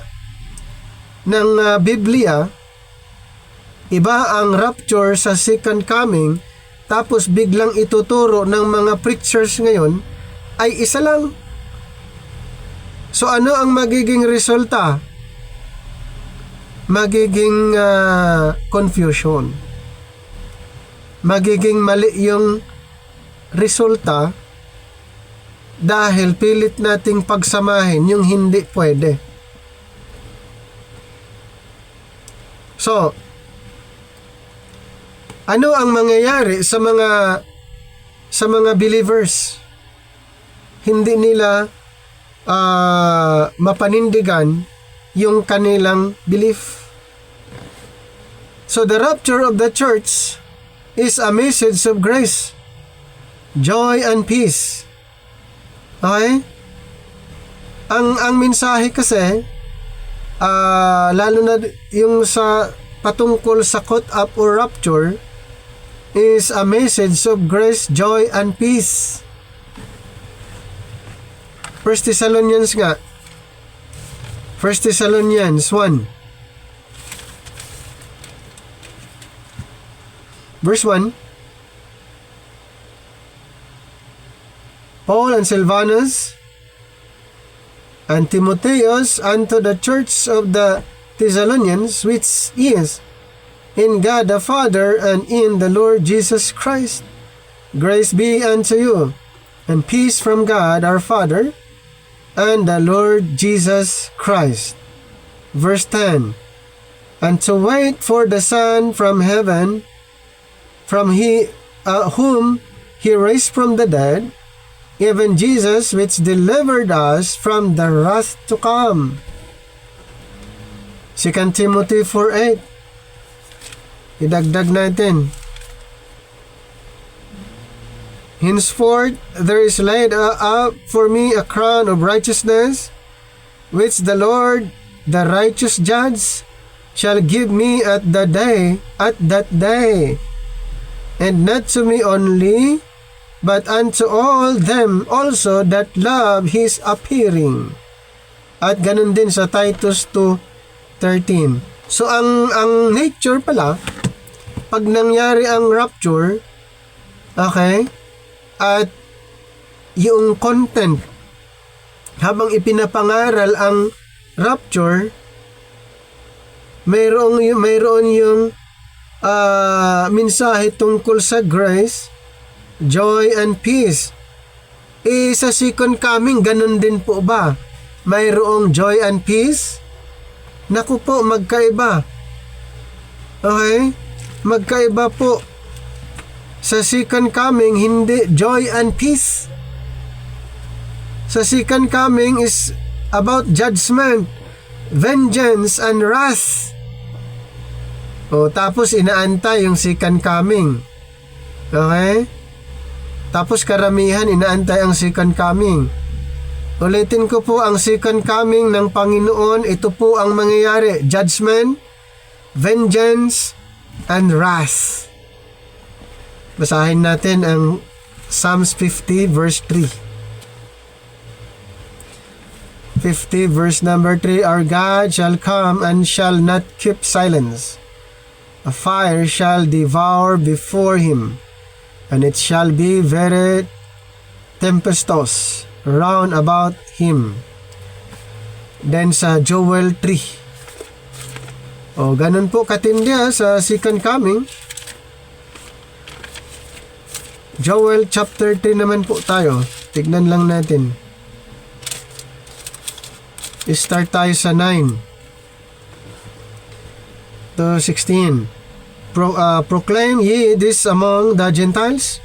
ng Biblia, iba ang rapture sa second coming, tapos biglang ituturo ng mga preachers ngayon, ay isa lang. So ano ang magiging resulta? Magiging confusion. Magiging mali yung resulta dahil pilit nating pagsamahin yung hindi pwede. So, ano ang mangyayari sa mga believers? Hindi nila mapanindigan yung kanilang belief. So the rapture of the church is a message of grace, joy, and peace. Okay? Ang mensahe kasi, lalo na yung sa patungkol sa caught up or rapture, is a message of grace, joy, and peace. 1 Thessalonians nga. 1 Thessalonians 1. Verse 1. Paul and Silvanus and Timotheus unto the church of the Thessalonians, which is in God the Father and in the Lord Jesus Christ. Grace be unto you, and peace from God our Father and the Lord Jesus Christ. Verse 10. And to wait for the Son from heaven, from whom he raised from the dead, even Jesus, which delivered us from the wrath to come. 2 Timothy 4:8. Idagdag natin. Henceforth there is laid up for me a crown of righteousness, which the Lord, the righteous judge, shall give me at that day, and not to me only, but unto all them also that love his appearing. At ganun din sa Titus 2:13. So ang nature pala, pag nangyari ang rapture, okay, at yung content habang ipinapangaral ang rapture, mayroon yung mensahe tungkol sa grace, joy, and peace. Sa second coming, ganun din po ba? Mayroong joy and peace? Naku po, magkaiba. Okay? Magkaiba po. Sa second coming, hindi joy and peace. Sa second coming is about judgment, vengeance, and wrath. Tapos inaantay yung second coming. Okay? Tapos karamihan inaantay ang second coming. Ulitin ko po, ang second coming ng Panginoon, ito po ang mangyayari: judgment, vengeance, and wrath. Basahin natin ang Psalms 50 verse 3. 50 verse number 3, Our God shall come and shall not keep silence. A fire shall devour before him, and it shall be very tempestuous round about him. Then sa Joel 3. Ganun po katindi sa second coming. Joel chapter 3 naman po tayo. Tignan lang natin. Start tayo sa 9 to 16. Proclaim ye this among the Gentiles.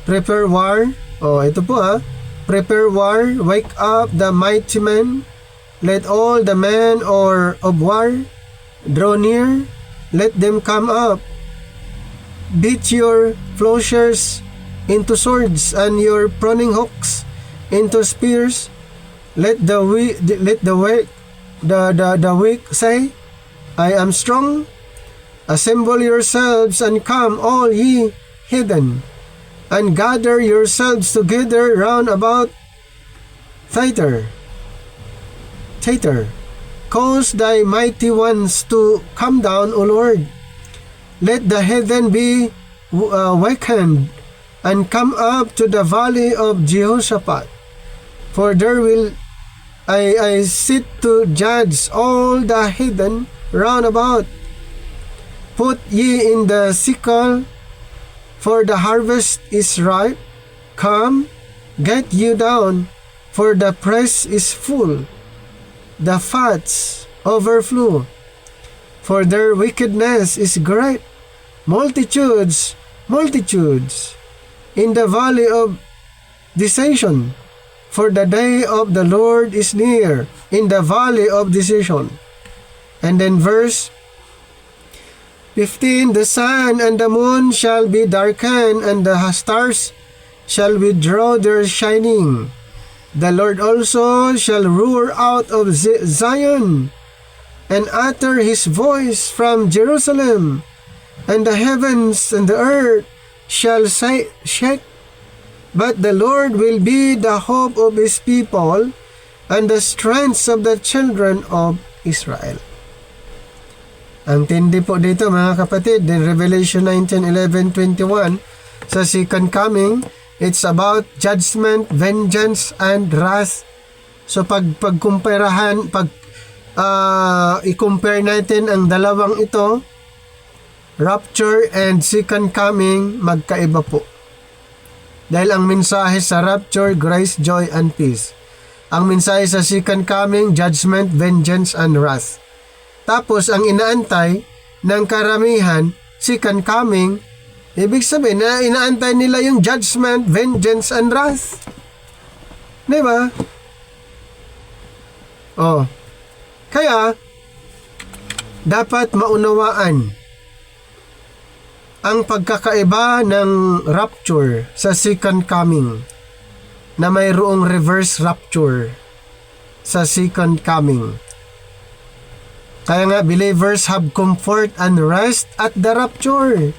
Prepare war. Ito po Prepare war. Wake up the mighty men. Let all the men of war draw near. Let them come up. Beat your plowshares into swords, and your pruning hooks into spears. Let the weak say, I am strong. Assemble yourselves and come, all ye heathen, and gather yourselves together round about Theater. Cause thy mighty ones to come down, O Lord. Let the heathen be wakened, and come up to the valley of Jehoshaphat. For there will I sit to judge all the heathen round about. Put ye in the sickle, for the harvest is ripe. Come, get you down, for the press is full. The fats overflow, for their wickedness is great. Multitudes in the valley of decision, for the day of the Lord is near in the valley of decision. And then verse 15, the sun and the moon shall be darkened, and the stars shall withdraw their shining. The Lord also shall roar out of Zion, and utter his voice from Jerusalem, and the heavens and the earth shall shake. But the Lord will be the hope of his people, and the strength of the children of Israel. Ang tindi po dito mga kapatid, in Revelation 19:11-21, sa second coming, it's about judgment, vengeance, and wrath. So i-compare natin ang dalawang ito, rapture and second coming, magkaiba po. Dahil ang mensahe sa rapture, grace, joy, and peace. Ang mensahe sa second coming, judgment, vengeance, and wrath. Tapos ang inaantay ng karamihan, second coming, ibig sabihin na inaantay nila yung judgment, vengeance, and wrath. Diba? Kaya, dapat maunawaan ang pagkakaiba ng rapture sa second coming, na mayroong reverse rapture sa second coming. Kaya nga, believers have comfort and rest at the rapture.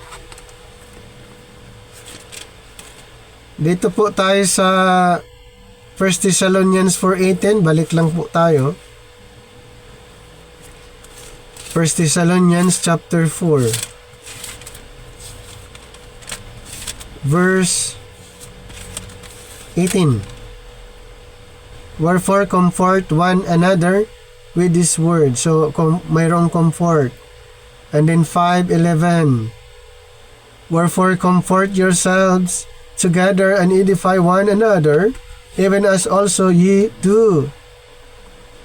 Dito po tayo sa 1 Thessalonians 4:18. Balik lang po tayo. 1 Thessalonians chapter 4. Verse 18. Wherefore comfort one another with this word. So, mayroong comfort. And then 5:11. Wherefore comfort yourselves together and edify one another, even as also ye do.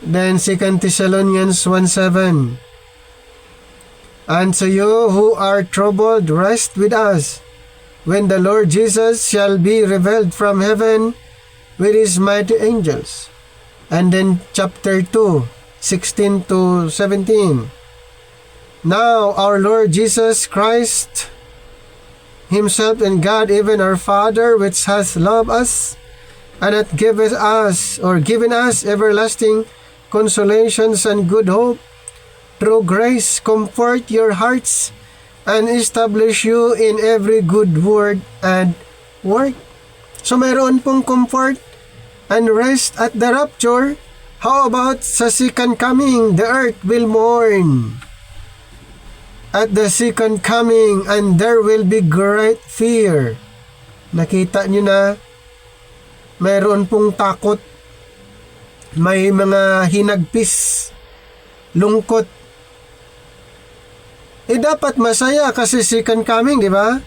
Then 2 Thessalonians 1:7. And to you who are troubled, rest with us, when the Lord Jesus shall be revealed from heaven with his mighty angels. And then chapter 2, 16 to 17. Now our Lord Jesus Christ himself and God, even our Father, which hath loved us, and hath given us everlasting consolations and good hope, through grace comfort your hearts, and establish you in every good word and work. So mayroon pong comfort and rest at the rapture. How about sa second coming? The earth will mourn at the second coming, and there will be great fear. Nakita nyo na, mayroon pong takot, may mga hinagpis, lungkot. Dapat masaya kasi second coming, di ba?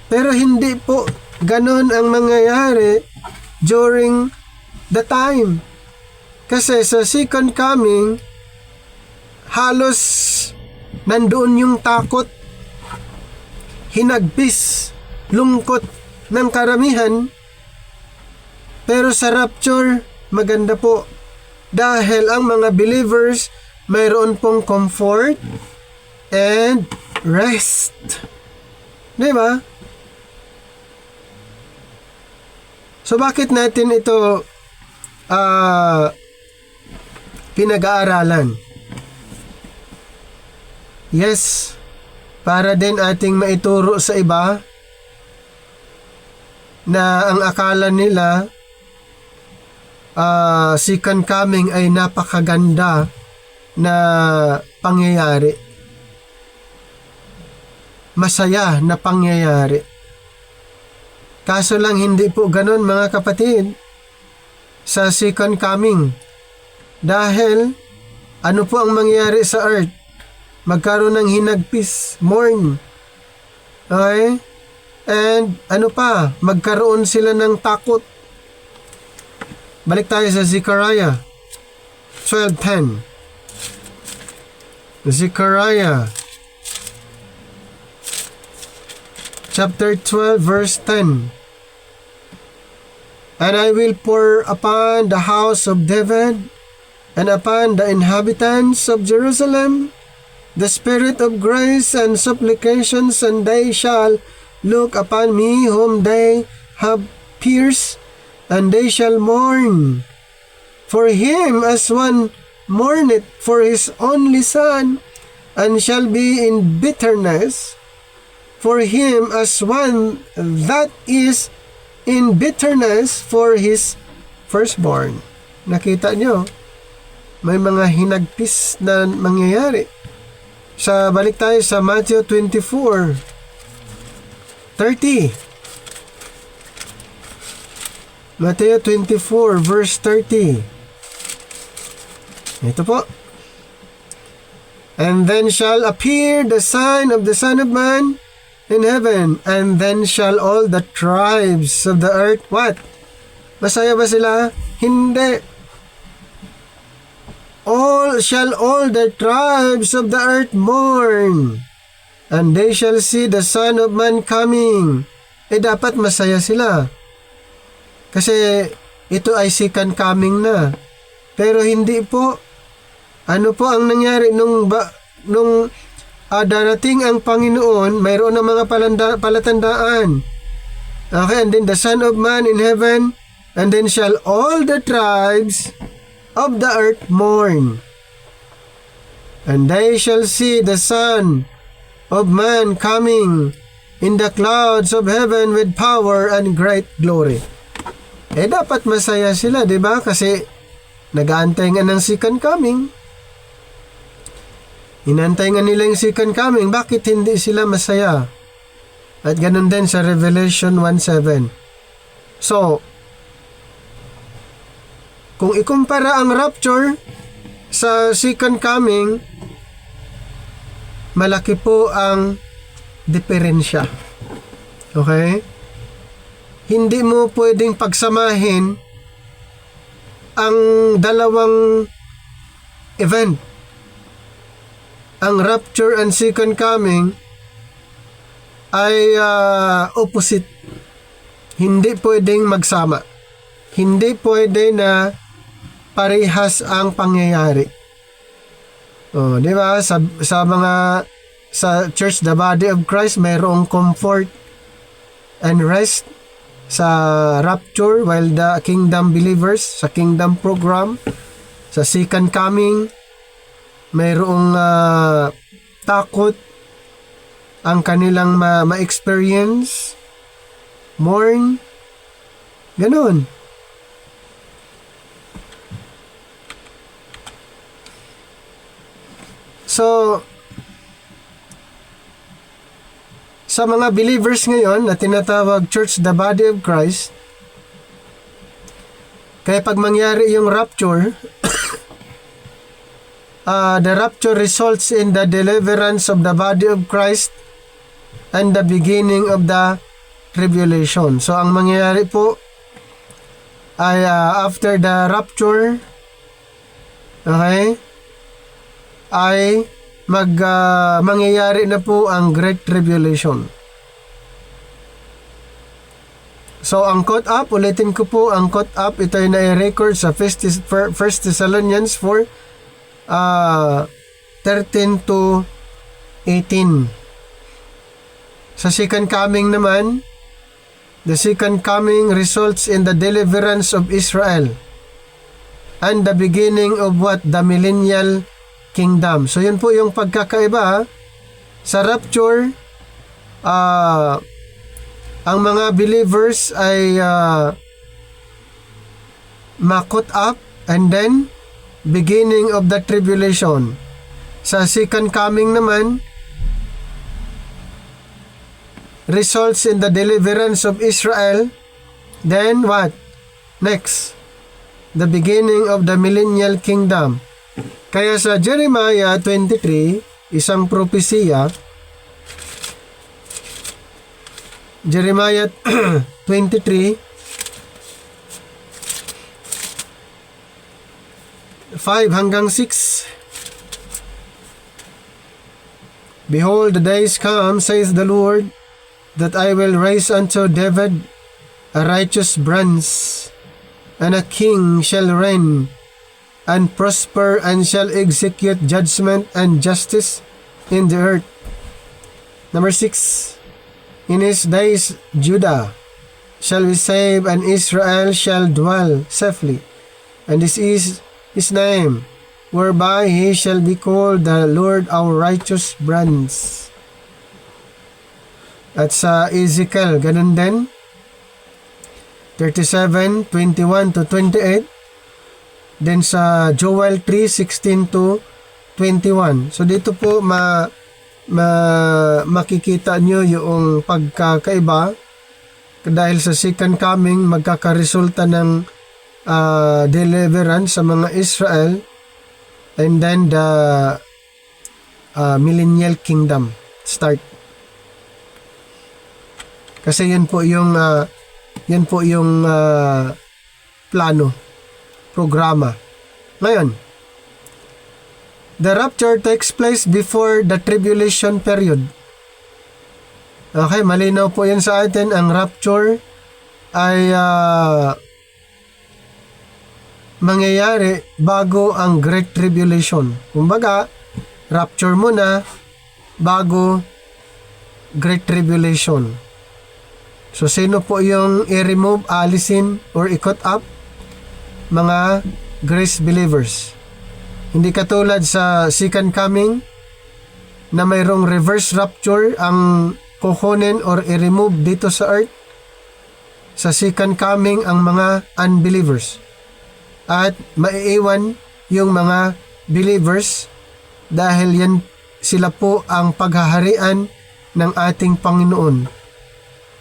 Pero hindi po ganon ang mangyayari during the time. Kasi sa second coming, halos nandoon yung takot, hinagpis, lungkot ng karamihan. Pero sa rapture, maganda po. Dahil ang mga believers, mayroon pong comfort and rest. Diba? So bakit natin ito pinag-aaralan? Yes, para din ating maituro sa iba na ang akala nila second coming ay napakaganda na pangyayari. Masaya na pangyayari. Kaso lang hindi po ganun, mga kapatid, sa second coming. Dahil ano po ang mangyayari sa earth? Magkaroon ng hinagpis, mourn. Okay? And ano pa? Magkaroon sila ng takot. Balik tayo sa Zechariah 12:10. Zechariah chapter 12 verse 10. And I will pour upon the house of David and upon the inhabitants of Jerusalem the spirit of grace and supplications, and they shall look upon me whom they have pierced, and they shall mourn for him as one mourneth for his only son, and shall be in bitterness for him as one that is in bitterness for his firstborn. Nakita nyo, may mga hinagpis na mangyayari. Balik tayo sa Matthew 24:30. Matthew 24 verse 30. Ito po. And then shall appear the sign of the Son of Man in heaven, and then shall all the tribes of the earth, what? Masaya ba sila? Hindi. All the tribes of the earth mourn, and they shall see the Son of Man coming. Dapat masaya sila. Kasi ito ay second coming na. Pero hindi po. Ano po ang nangyari nung darating ang Panginoon, mayroon ng mga palatandaan. Okay, and then the Son of Man in heaven, and then shall all the tribes of the earth mourn. And they shall see the Son of Man coming in the clouds of heaven with power and great glory. Dapat masaya sila, di ba? Kasi nag-aantay nga ng second coming. Inantay nga nila yung second coming. Bakit hindi sila masaya? At ganun din sa Revelation 1:7. So, kung ikumpara ang rapture sa second coming, malaki po ang diferensya. Okay? Hindi mo pwedeng pagsamahin ang dalawang event. Ang rapture and second coming ay opposite. Hindi pwedeng magsama. Hindi pwede na parehas ang pangyayari. Di ba? Sa church, the body of Christ, mayroong comfort and rest sa rapture, while the kingdom believers, sa kingdom program, sa second coming, mayroong takot ang kanilang ma-experience, mourn, ganun. So, sa mga believers ngayon na tinatawag church, the body of Christ, kaya pag mangyari yung rapture, the rapture results in the deliverance of the body of Christ and the beginning of the tribulation. So, ang mangyayari po ay after the rapture, okay, ay mangyayari na po ang Great Tribulation. So, ang caught up, ulitin ko po, ang caught up, ito ay na-record sa 1 Thessalonians 4, 13 to 18. Sa second coming naman, the second coming results in the deliverance of Israel and the beginning of what? The millennial kingdom. So, yun po yung pagkakaiba. Sa rapture, ang mga believers ay ma-caught up and then beginning of the tribulation. Sa second coming naman, results in the deliverance of Israel. Then what? Next, the beginning of the millennial kingdom. Kaya sa Jeremiah 23, isang propesiya, Jeremiah 23, 5 hanggang 6. Behold, the days come, saith the Lord, that I will raise unto David a righteous branch, and a king shall reign, and prosper, and shall execute judgment and justice in the earth. Number 6. In his days Judah shall be saved, and Israel shall dwell safely. And this is his name, whereby he shall be called the Lord our righteous branch. At sa Ezekiel, ganun din. 37, 21 to 28. Then sa Joel 3:16 to 21. So dito po makikita nyo yung pagkakaiba dahil sa second coming magkakaresulta ng deliverance sa mga Israel, and then the millennial kingdom start. Kasi yun po yung plano, programa. Ngayon, the rapture takes place before the tribulation period. Okay, malinaw po yan sa atin. Ang rapture ay mangyayari bago ang Great Tribulation. Kumbaga, rapture muna, bago Great Tribulation. So, sino po yung i-remove, alisin, or i-cut up? Mga grace believers. Hindi katulad sa second coming na mayroong reverse rapture ang kukunin or i-remove dito sa earth. Sa second coming ang mga unbelievers. At maiiwan yung mga believers dahil yan sila po ang paghaharian ng ating Panginoon.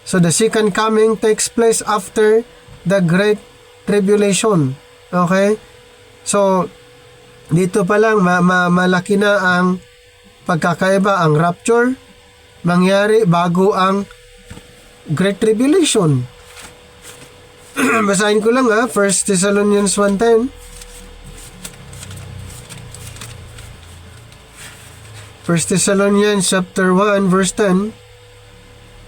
So the second coming takes place after the Great Tribulation. Okay? So, dito pa lang malaki na ang pagkakaiba. Ang rapture mangyari bago ang Great Tribulation. Basahin ko lang 1 Thessalonians 1:10. 1 Thessalonians chapter 1 verse 10.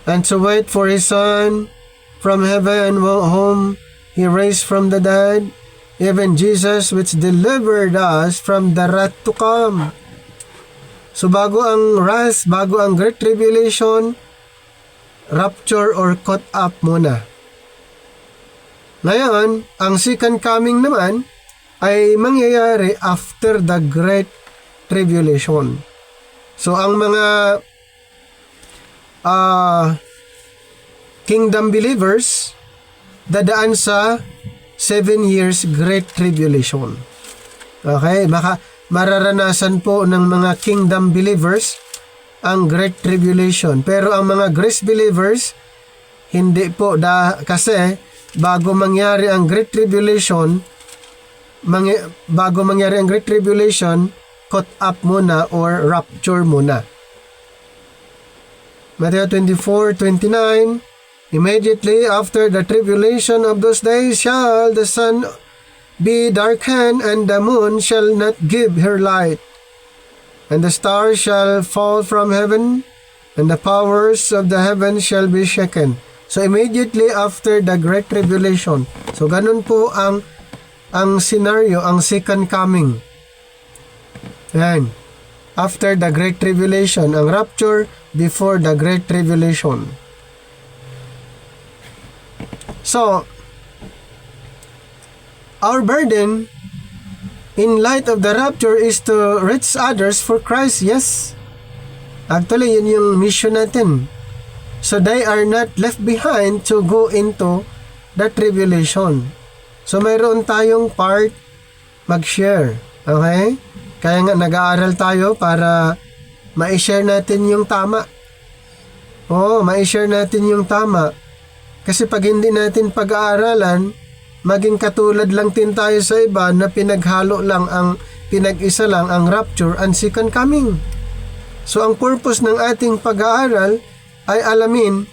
And to wait for his Son from heaven, whom he raised from the dead, even Jesus which delivered us from the wrath to come. So bago ang wrath, bago ang Great Tribulation, rapture or caught up muna. Ngayon, ang second coming naman ay mangyayari after the Great Tribulation. So ang mga kingdom believers dadaan sa 7 years Great Tribulation. Okay? Mararanasan po ng mga kingdom believers ang Great Tribulation. Pero ang mga grace believers, hindi po. Kasi bago mangyari ang Great Tribulation, caught up muna or rapture muna. Matthew 24:29. Immediately after the tribulation of those days shall the sun be darkened, and the moon shall not give her light, and the stars shall fall from heaven, and the powers of the heaven shall be shaken. So immediately after the Great Tribulation. So ganun po ang scenario, ang second coming. Yan. After the Great Tribulation, ang rapture before the Great Tribulation. So, our burden in light of the rapture is to reach others for Christ. Yes. Actually, yun yung mission natin. So, they are not left behind to go into the tribulation. So, mayroon tayong part mag-share. Okay? Kaya nga nag-aaral tayo para ma-share natin yung tama. Ma-share natin yung tama. Kasi pag hindi natin pag-aaralan, maging katulad lang din tayo sa iba na pinag-isa lang ang rapture and second coming. So ang purpose ng ating pag-aaral ay alamin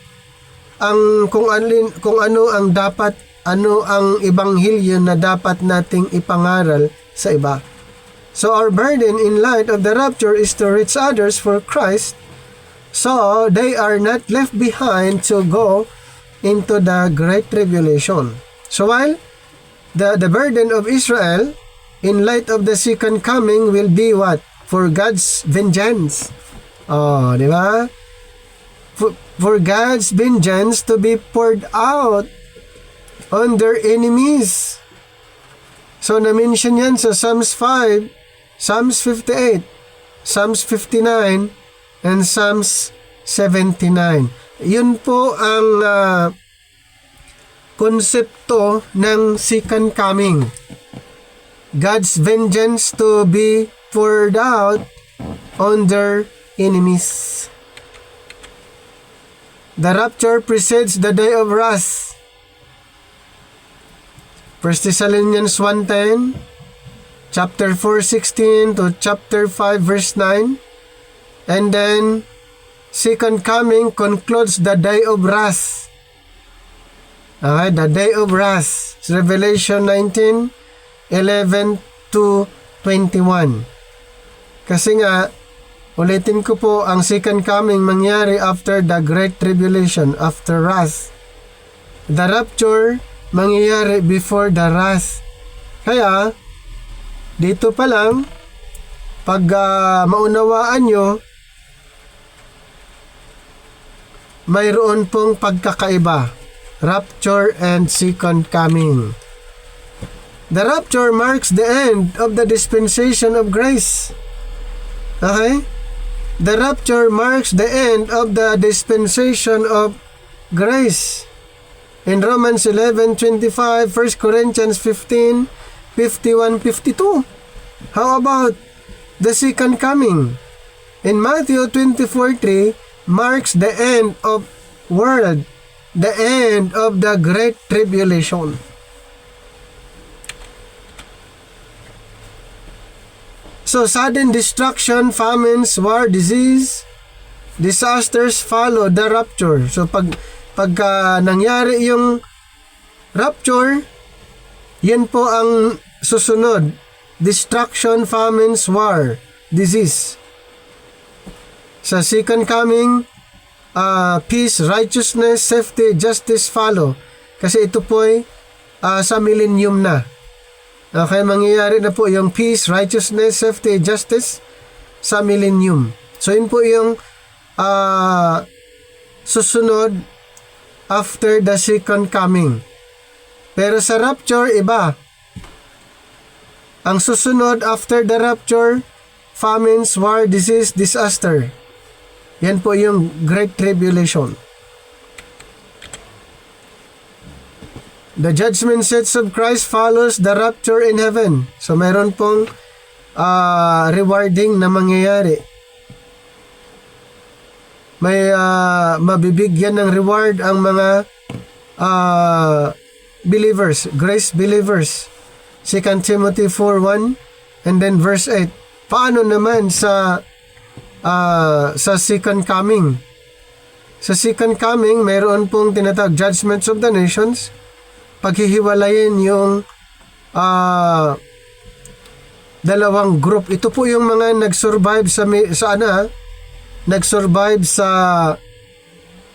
kung ano ang ibanghilyo na dapat nating ipangaral sa iba. So our burden in light of the rapture is to reach others for Christ, so they are not left behind to go into the Great Tribulation. So while the burden of Israel in light of the second coming will be what? For God's vengeance. Di ba? For God's vengeance to be poured out on their enemies. So na-mention yan sa Psalms 5, Psalms 58, Psalms 59, and Psalms 79. Yun po ang konsepto ng second coming. God's vengeance to be poured out on their enemies. The rapture precedes the day of wrath. 1 Thessalonians 1:10, chapter 4:16 to chapter 5 verse 9, and then second coming concludes the day of wrath. Okay, the day of wrath. Revelation 19:11 to 21. Kasi nga, ulitin ko po, ang second coming mangyari after the Great Tribulation, after wrath. The rapture mangyayari before the wrath. Kaya, dito pa lang, pag maunawaan nyo mayroon pong pagkakaiba. Rapture and second coming. The rapture marks the end of the dispensation of grace. Okay? The rapture marks the end of the dispensation of grace. In Romans 11:25, 1 Corinthians 15:51, 52. How about the second coming? In Matthew 24:3, marks the end of world, the end of the great tribulation. So, sudden destruction, famines, war, disease, disasters follow the rapture. So, pagka nangyari yung rapture, yan po ang susunod. Destruction, famines, war, disease. Sa second coming, peace, righteousness, safety, justice follow. Kasi ito po ay sa millennium na. Okay, mangyayari na po yung peace, righteousness, safety, justice sa millennium. So, yun po yung susunod after the second coming. Pero sa rapture, iba. Ang susunod after the rapture, famines, war, disease, disaster. Yan po yung Great Tribulation. The judgment seats of Christ follows the rapture in heaven. So, mayroon pong rewarding na mangyayari. May mabibigyan ng reward ang mga believers, grace believers. 2 Timothy 4:1 and then verse 8. Paano naman sa second coming? Sa second coming, mayroon pong tinatawag judgments of the nations. Paghihiwalayin yung dalawang group. Ito po yung mga nag-survive nag-survive sa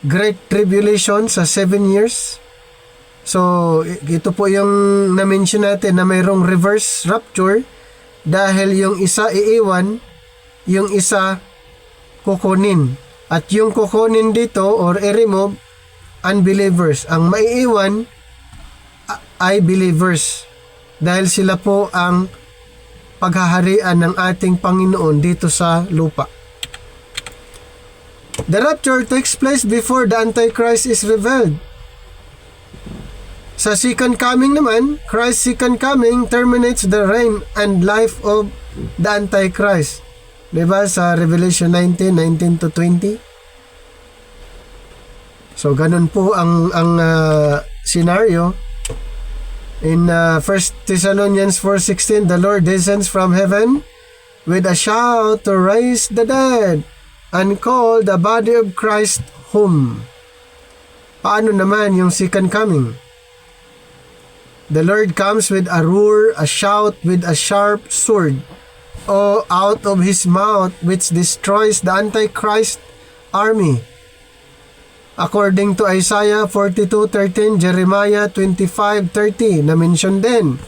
Great Tribulation sa 7 years. So, ito po yung na-mention natin na mayroong reverse rapture dahil yung isa iiwan, yung isa kukunin. At yung kukunin dito or i-remove, unbelievers. Ang maiiwan ay believers dahil sila po ang paghaharian ng ating Panginoon dito sa lupa. The rapture takes place before the Antichrist is revealed. Sa second coming naman, Christ's second coming terminates the reign and life of the Antichrist. Diba sa Revelation 19:19-20? So ganun po ang scenario. In 1 Thessalonians 4:16, the Lord descends from heaven with a shout to raise the dead and call the body of Christ home. Paano naman yung second coming? The Lord comes with a roar, a shout, with a sharp sword out of his mouth, which destroys the Antichrist army. According to Isaiah 42:13, Jeremiah 25:30, na-mention din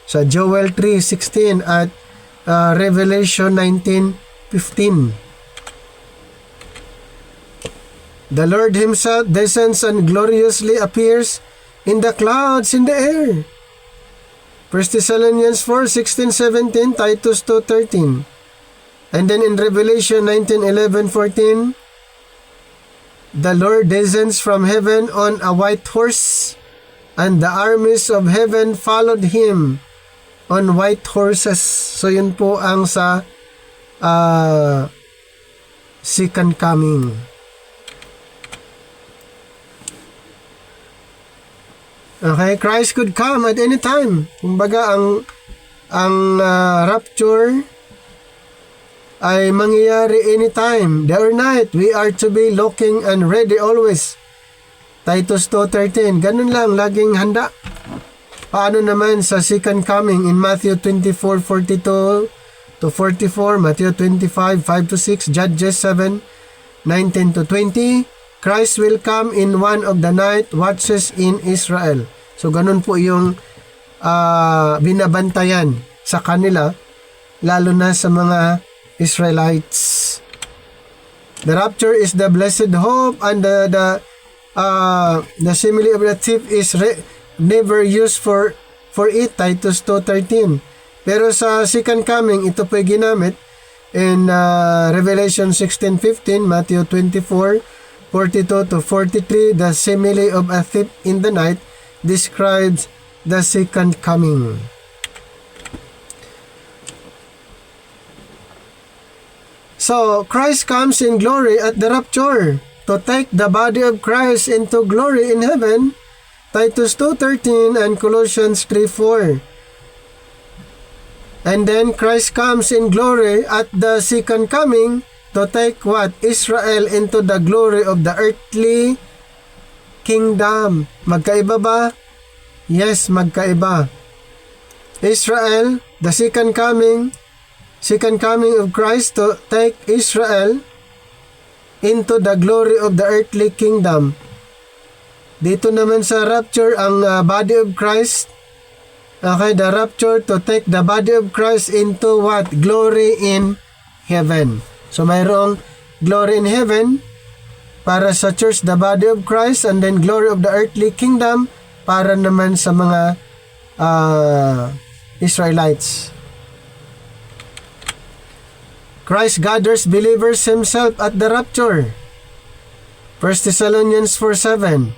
sa Joel 3:16 at Revelation 19:15. The Lord himself descends and gloriously appears in the clouds in the air. 1 Thessalonians 4:16-17, Titus 2:13. And then in Revelation 19:11-14, the Lord descends from heaven on a white horse, and the armies of heaven followed him on white horses. So yun po ang sa second coming. Okay, Christ could come at any time. Kumbaga ang rapture ay mangyayari anytime, day or night. We are to be looking and ready always. Titus 2:13. Ganun lang, laging handa. Paano naman sa second coming in Matthew 24:42-44, Matthew 25:5-6, Judges 7:19-20. Christ will come in one of the night watches in Israel. So ganun po yung binabantayan sa kanila, lalo na sa mga Israelites. The rapture is the blessed hope, and the simile of the thief is never used for it, Titus 2:13. Pero sa second coming, ito po ginamit in Revelation 16:15, Matthew 24:42 to 43. The simile of a thief in the night describes the second coming. So, Christ comes in glory at the rapture to take the body of Christ into glory in heaven, Titus 2:13 and Colossians 3:4. And then Christ comes in glory at the second coming to take what? Israel into the glory of the earthly kingdom. Magkaiba ba? Yes, magkaiba. Israel, the second coming of Christ to take Israel into the glory of the earthly kingdom. Dito naman sa rapture, ang body of Christ, okay, the rapture to take the body of Christ into what? Glory in heaven. So mayroong glory in heaven para sa church, the body of Christ, and then glory of the earthly kingdom para naman sa mga Israelites. Christ gathers believers himself at the rapture. 1 Thessalonians 4:7.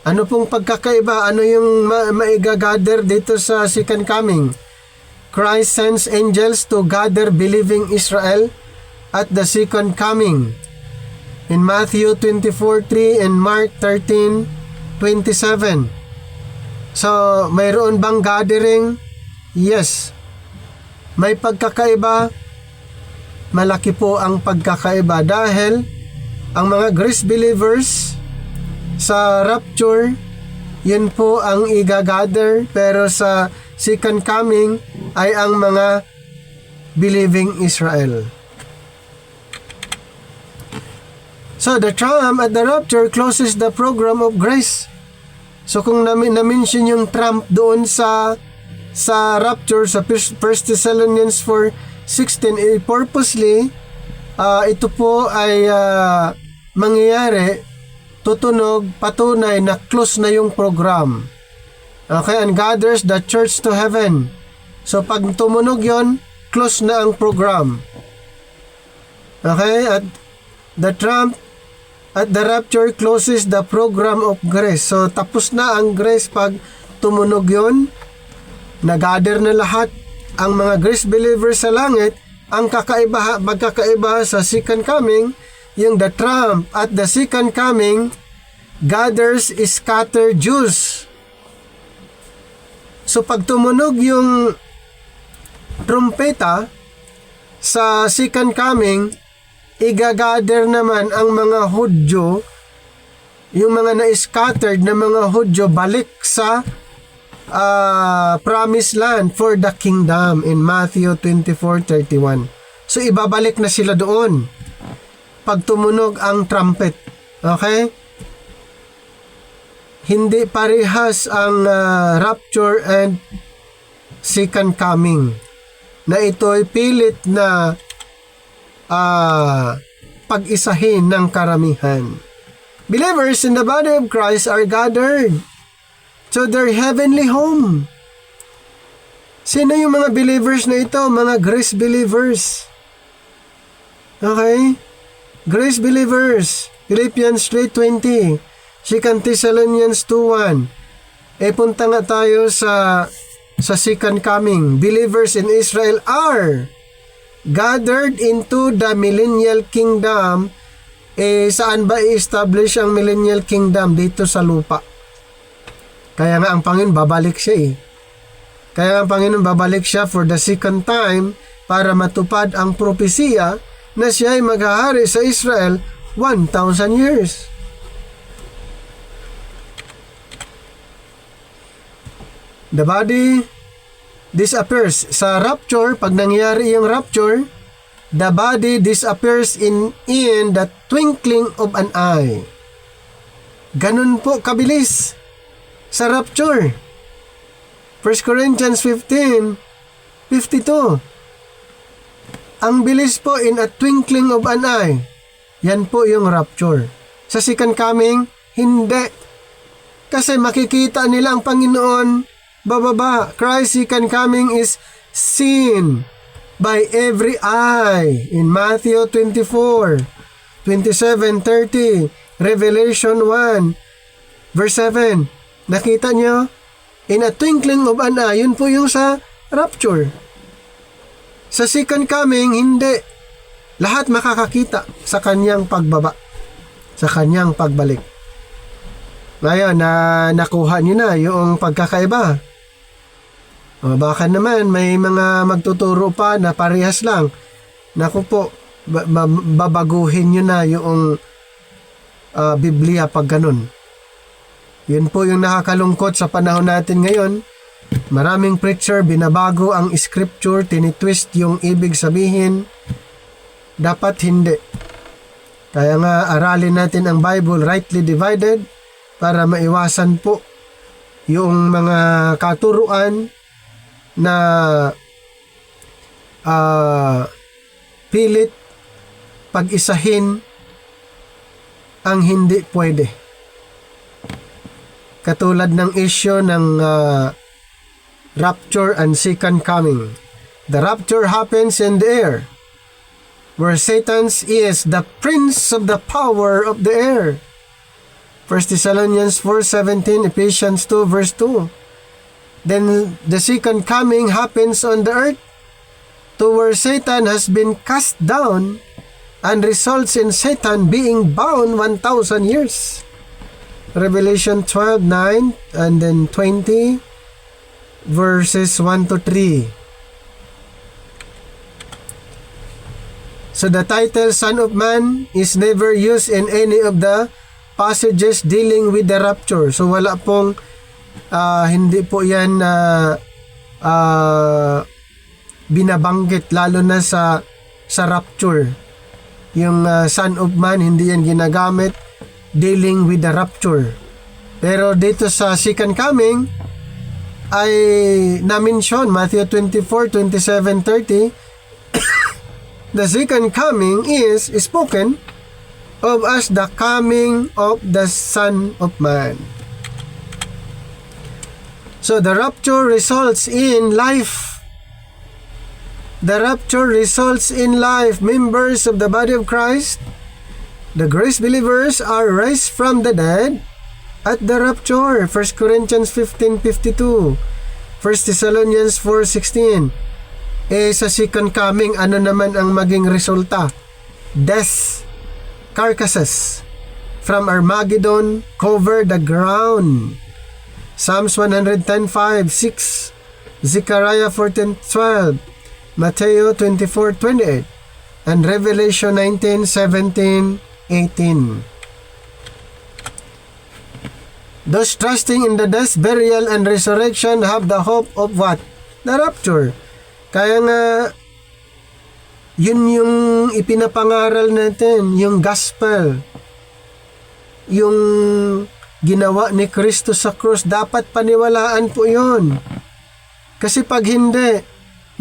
Ano pong pagkakaiba? Ano yung maigagather dito sa second coming? Christ sends angels to gather believing Israel at the second coming. In Matthew 24:3 and Mark 13:27. So, mayroon bang gathering? Yes. May pagkakaiba? Malaki po ang pagkakaiba dahil ang mga grace believers sa rapture, yun po ang igagather, pero sa second coming ay ang mga believing Israel. So the trump at the rapture closes the program of grace. So kung na-mention yung trump doon sa rapture sa 1 Thessalonians 4:16, purposely ito po ay mangyayari, tutunog, patunay na close na yung program. Okay, and gathers the church to heaven. So pag tumunog yon, close na ang program. Okay, at the trump at the rapture closes the program of grace. So tapos na ang grace pag tumunog yon, nag-gather na lahat ang mga grace believers sa langit. Ang magkakaiba sa second coming, yung the trump at the second coming gathers scattered Jews. So pag tumunog yung trumpeta sa second coming, igagather naman ang mga Hudyo, yung mga na-scattered na mga Hudyo, balik sa promised land for the kingdom in Matthew 24:31. So ibabalik na sila doon pag tumunog ang trumpet. Okay? Hindi parehas ang rapture and second coming, na ito'y pilit na pag-isahin ng karamihan. Believers in the body of Christ are gathered to their heavenly home. Sino yung mga believers na ito? Mga grace believers. Okay? Grace believers. Philippians 3:20. 2 Thessalonians 2:1. Punta nga tayo sa second coming. Believers in Israel are gathered into the millennial kingdom. Saan ba i-establish ang millennial kingdom? Dito sa lupa. Kaya nga ang Panginoon babalik siya Kaya nga ang Panginoon babalik siya for the second time para matupad ang propesiya na siya ay maghahari sa Israel 1,000 years. The body disappears. Sa rapture, pag nangyari yung rapture, the body disappears in the twinkling of an eye. Ganun po kabilis sa rapture. 1 Corinthians 15:52. Ang bilis po, in a twinkling of an eye. Yan po yung rapture. Sa second coming, hindi. Kasi makikita nila ang Panginoon bababa. Christ's second coming is seen by every eye. In Matthew 24, 27, 30, Revelation 1, verse 7. Nakita niyo? In a twinkling of an eye, yun po yung sa rapture. Sa second coming, hindi. Lahat makakakita sa kanyang pagbaba, sa kanyang pagbalik. Ngayon, nakuha niyo na yung pagkakaiba. O, baka naman may mga magtuturo pa na parehas lang. Naku po, babaguhin niyo na yung Biblia pag ganun. Yun po yung nakakalungkot sa panahon natin ngayon. Maraming preacher, binabago ang scripture, tinitwist yung ibig sabihin. Dapat hindi. Kaya nga, aralin natin ang Bible rightly divided para maiwasan po yung mga katuruan na pilit pag-isahin ang hindi pwede. Katulad ng issue ng rapture and second coming. The rapture happens in the air, where Satan is the prince of the power of the air. 1 Thessalonians 4:17, Ephesians 2 verse 2. Then the second coming happens on the earth, to where Satan has been cast down, and results in Satan being bound 1,000 years. Revelation 12:9 and then 20 verses 1 to 3. So the title Son of Man is never used in any of the passages dealing with the rapture. So wala pong hindi po yan binabanggit, lalo na sa rapture. Yung Son of Man, hindi yan ginagamit dealing with the rapture. Pero dito sa second coming ay na-mention Matthew 24, 27, 30. The second coming is spoken of as the coming of the Son of Man. So the rapture results in life. The rapture results in life. Members of the body of Christ, the grace believers, are raised from the dead at the rapture. 1 Corinthians 15:52, 1 Thessalonians 4:16. Sa second coming, ano naman ang maging resulta? Death carcasses from Armageddon cover the ground. Psalms 110:5, 6, Zechariah 14:12, Matthew 24:28, and Revelation 19:17, 18. Those trusting in the death, burial, and resurrection have the hope of what? The rapture. Kaya nga, yun yung ipinapangaral natin, yung gospel, yung ginawa ni Kristo sa krus, dapat paniwalaan po yun. Kasi pag hindi,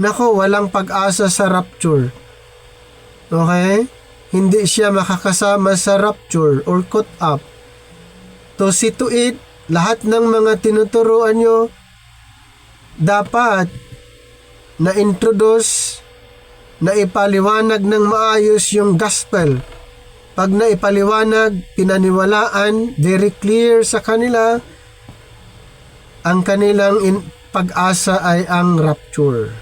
nako, walang pag-asa sa rapture. Okay? Hindi siya makakasama sa rapture or caught up. To see to it, lahat ng mga tinuturuan nyo, dapat na-introduce, na ipaliwanag ng maayos yung gospel. Pag naipaliwanag, pinaniwalaan, very clear sa kanila, ang kanilang pag-asa ay ang rapture.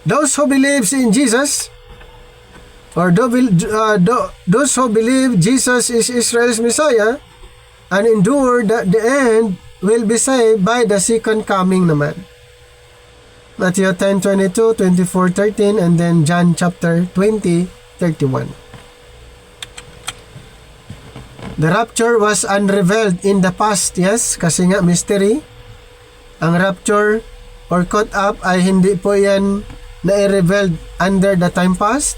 Those who believes in Jesus, or those who believe Jesus is Israel's Messiah, and endure the end, will be saved by the second coming naman. Matthew 10:22, 24:13, and then John chapter 20:31. The rapture was unrevealed in the past, yes, kasi nga mystery. Ang rapture or caught up ay hindi po yan na-revealed under the time past,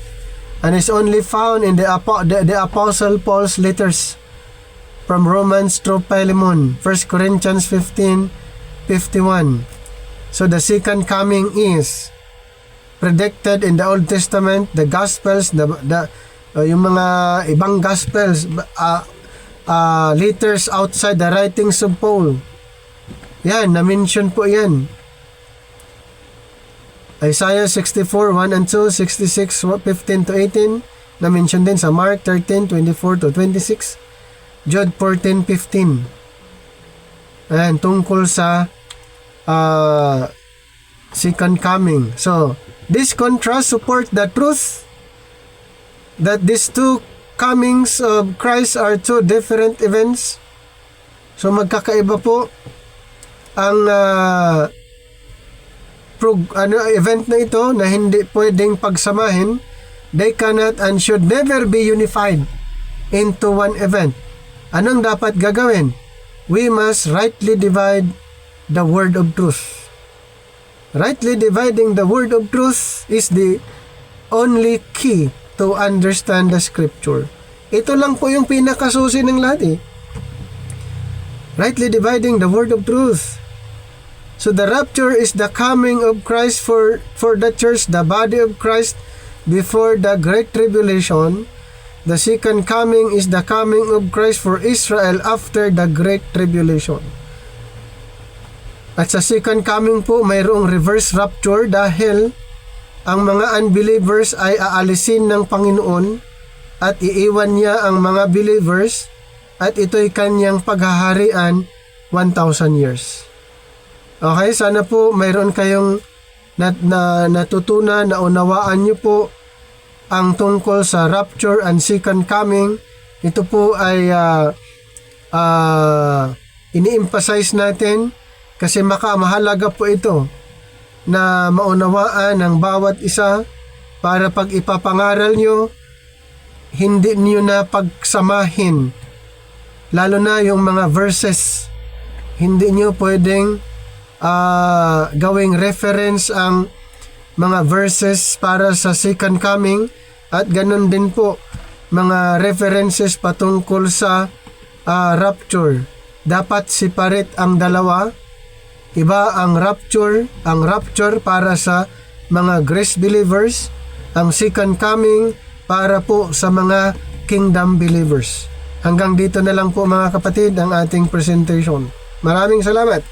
and is only found in the Apostle Paul's letters from Romans through Philemon, 1 Corinthians 15:51. So the second coming is predicted in the Old Testament, the Gospels, the yung mga ibang gospels, letters outside the writings of Paul. Yan, na-mention po yan. Isaiah 64, 1 and 2, 66, 15 to 18, na-mention din sa Mark 13, 24 to 26, Jude 14, 15. Ayan, tungkol sa second coming. So, this contrast support the truth that these two comings of Christ are two different events. So, magkakaiba po ang event na ito na hindi pwedeng pagsamahin. They cannot and should never be unified into one event. Anong dapat gagawin? We must rightly divide the word of truth. Rightly dividing the word of truth is the only key to understand the scripture. Ito lang po yung pinakasusi ng lahat eh. Rightly dividing the word of truth. So the rapture is the coming of Christ for the church, the body of Christ, before the great tribulation. The second coming is the coming of Christ for Israel after the great tribulation. At sa second coming po, mayroong reverse rapture dahil ang mga unbelievers ay aalisin ng Panginoon at iiwan niya ang mga believers at ito'y kanyang paghaharian 1,000 years. Okay, sana po mayroon kayong natutunan, naunawaan niyo po ang tungkol sa rapture and second coming. Ito po ay ini-emphasize natin kasi mahalaga po ito na maunawaan ng bawat isa para pag ipapangaral nyo, hindi nyo na pagsamahin. Lalo na yung mga verses, hindi nyo pwedeng gawing reference ang mga verses para sa second coming at ganun din po mga references patungkol sa rapture. Dapat separate ang dalawa. Iba ang rapture para sa mga grace believers, ang second coming para po sa mga kingdom believers. Hanggang dito na lang po mga kapatid ang ating presentation. Maraming salamat.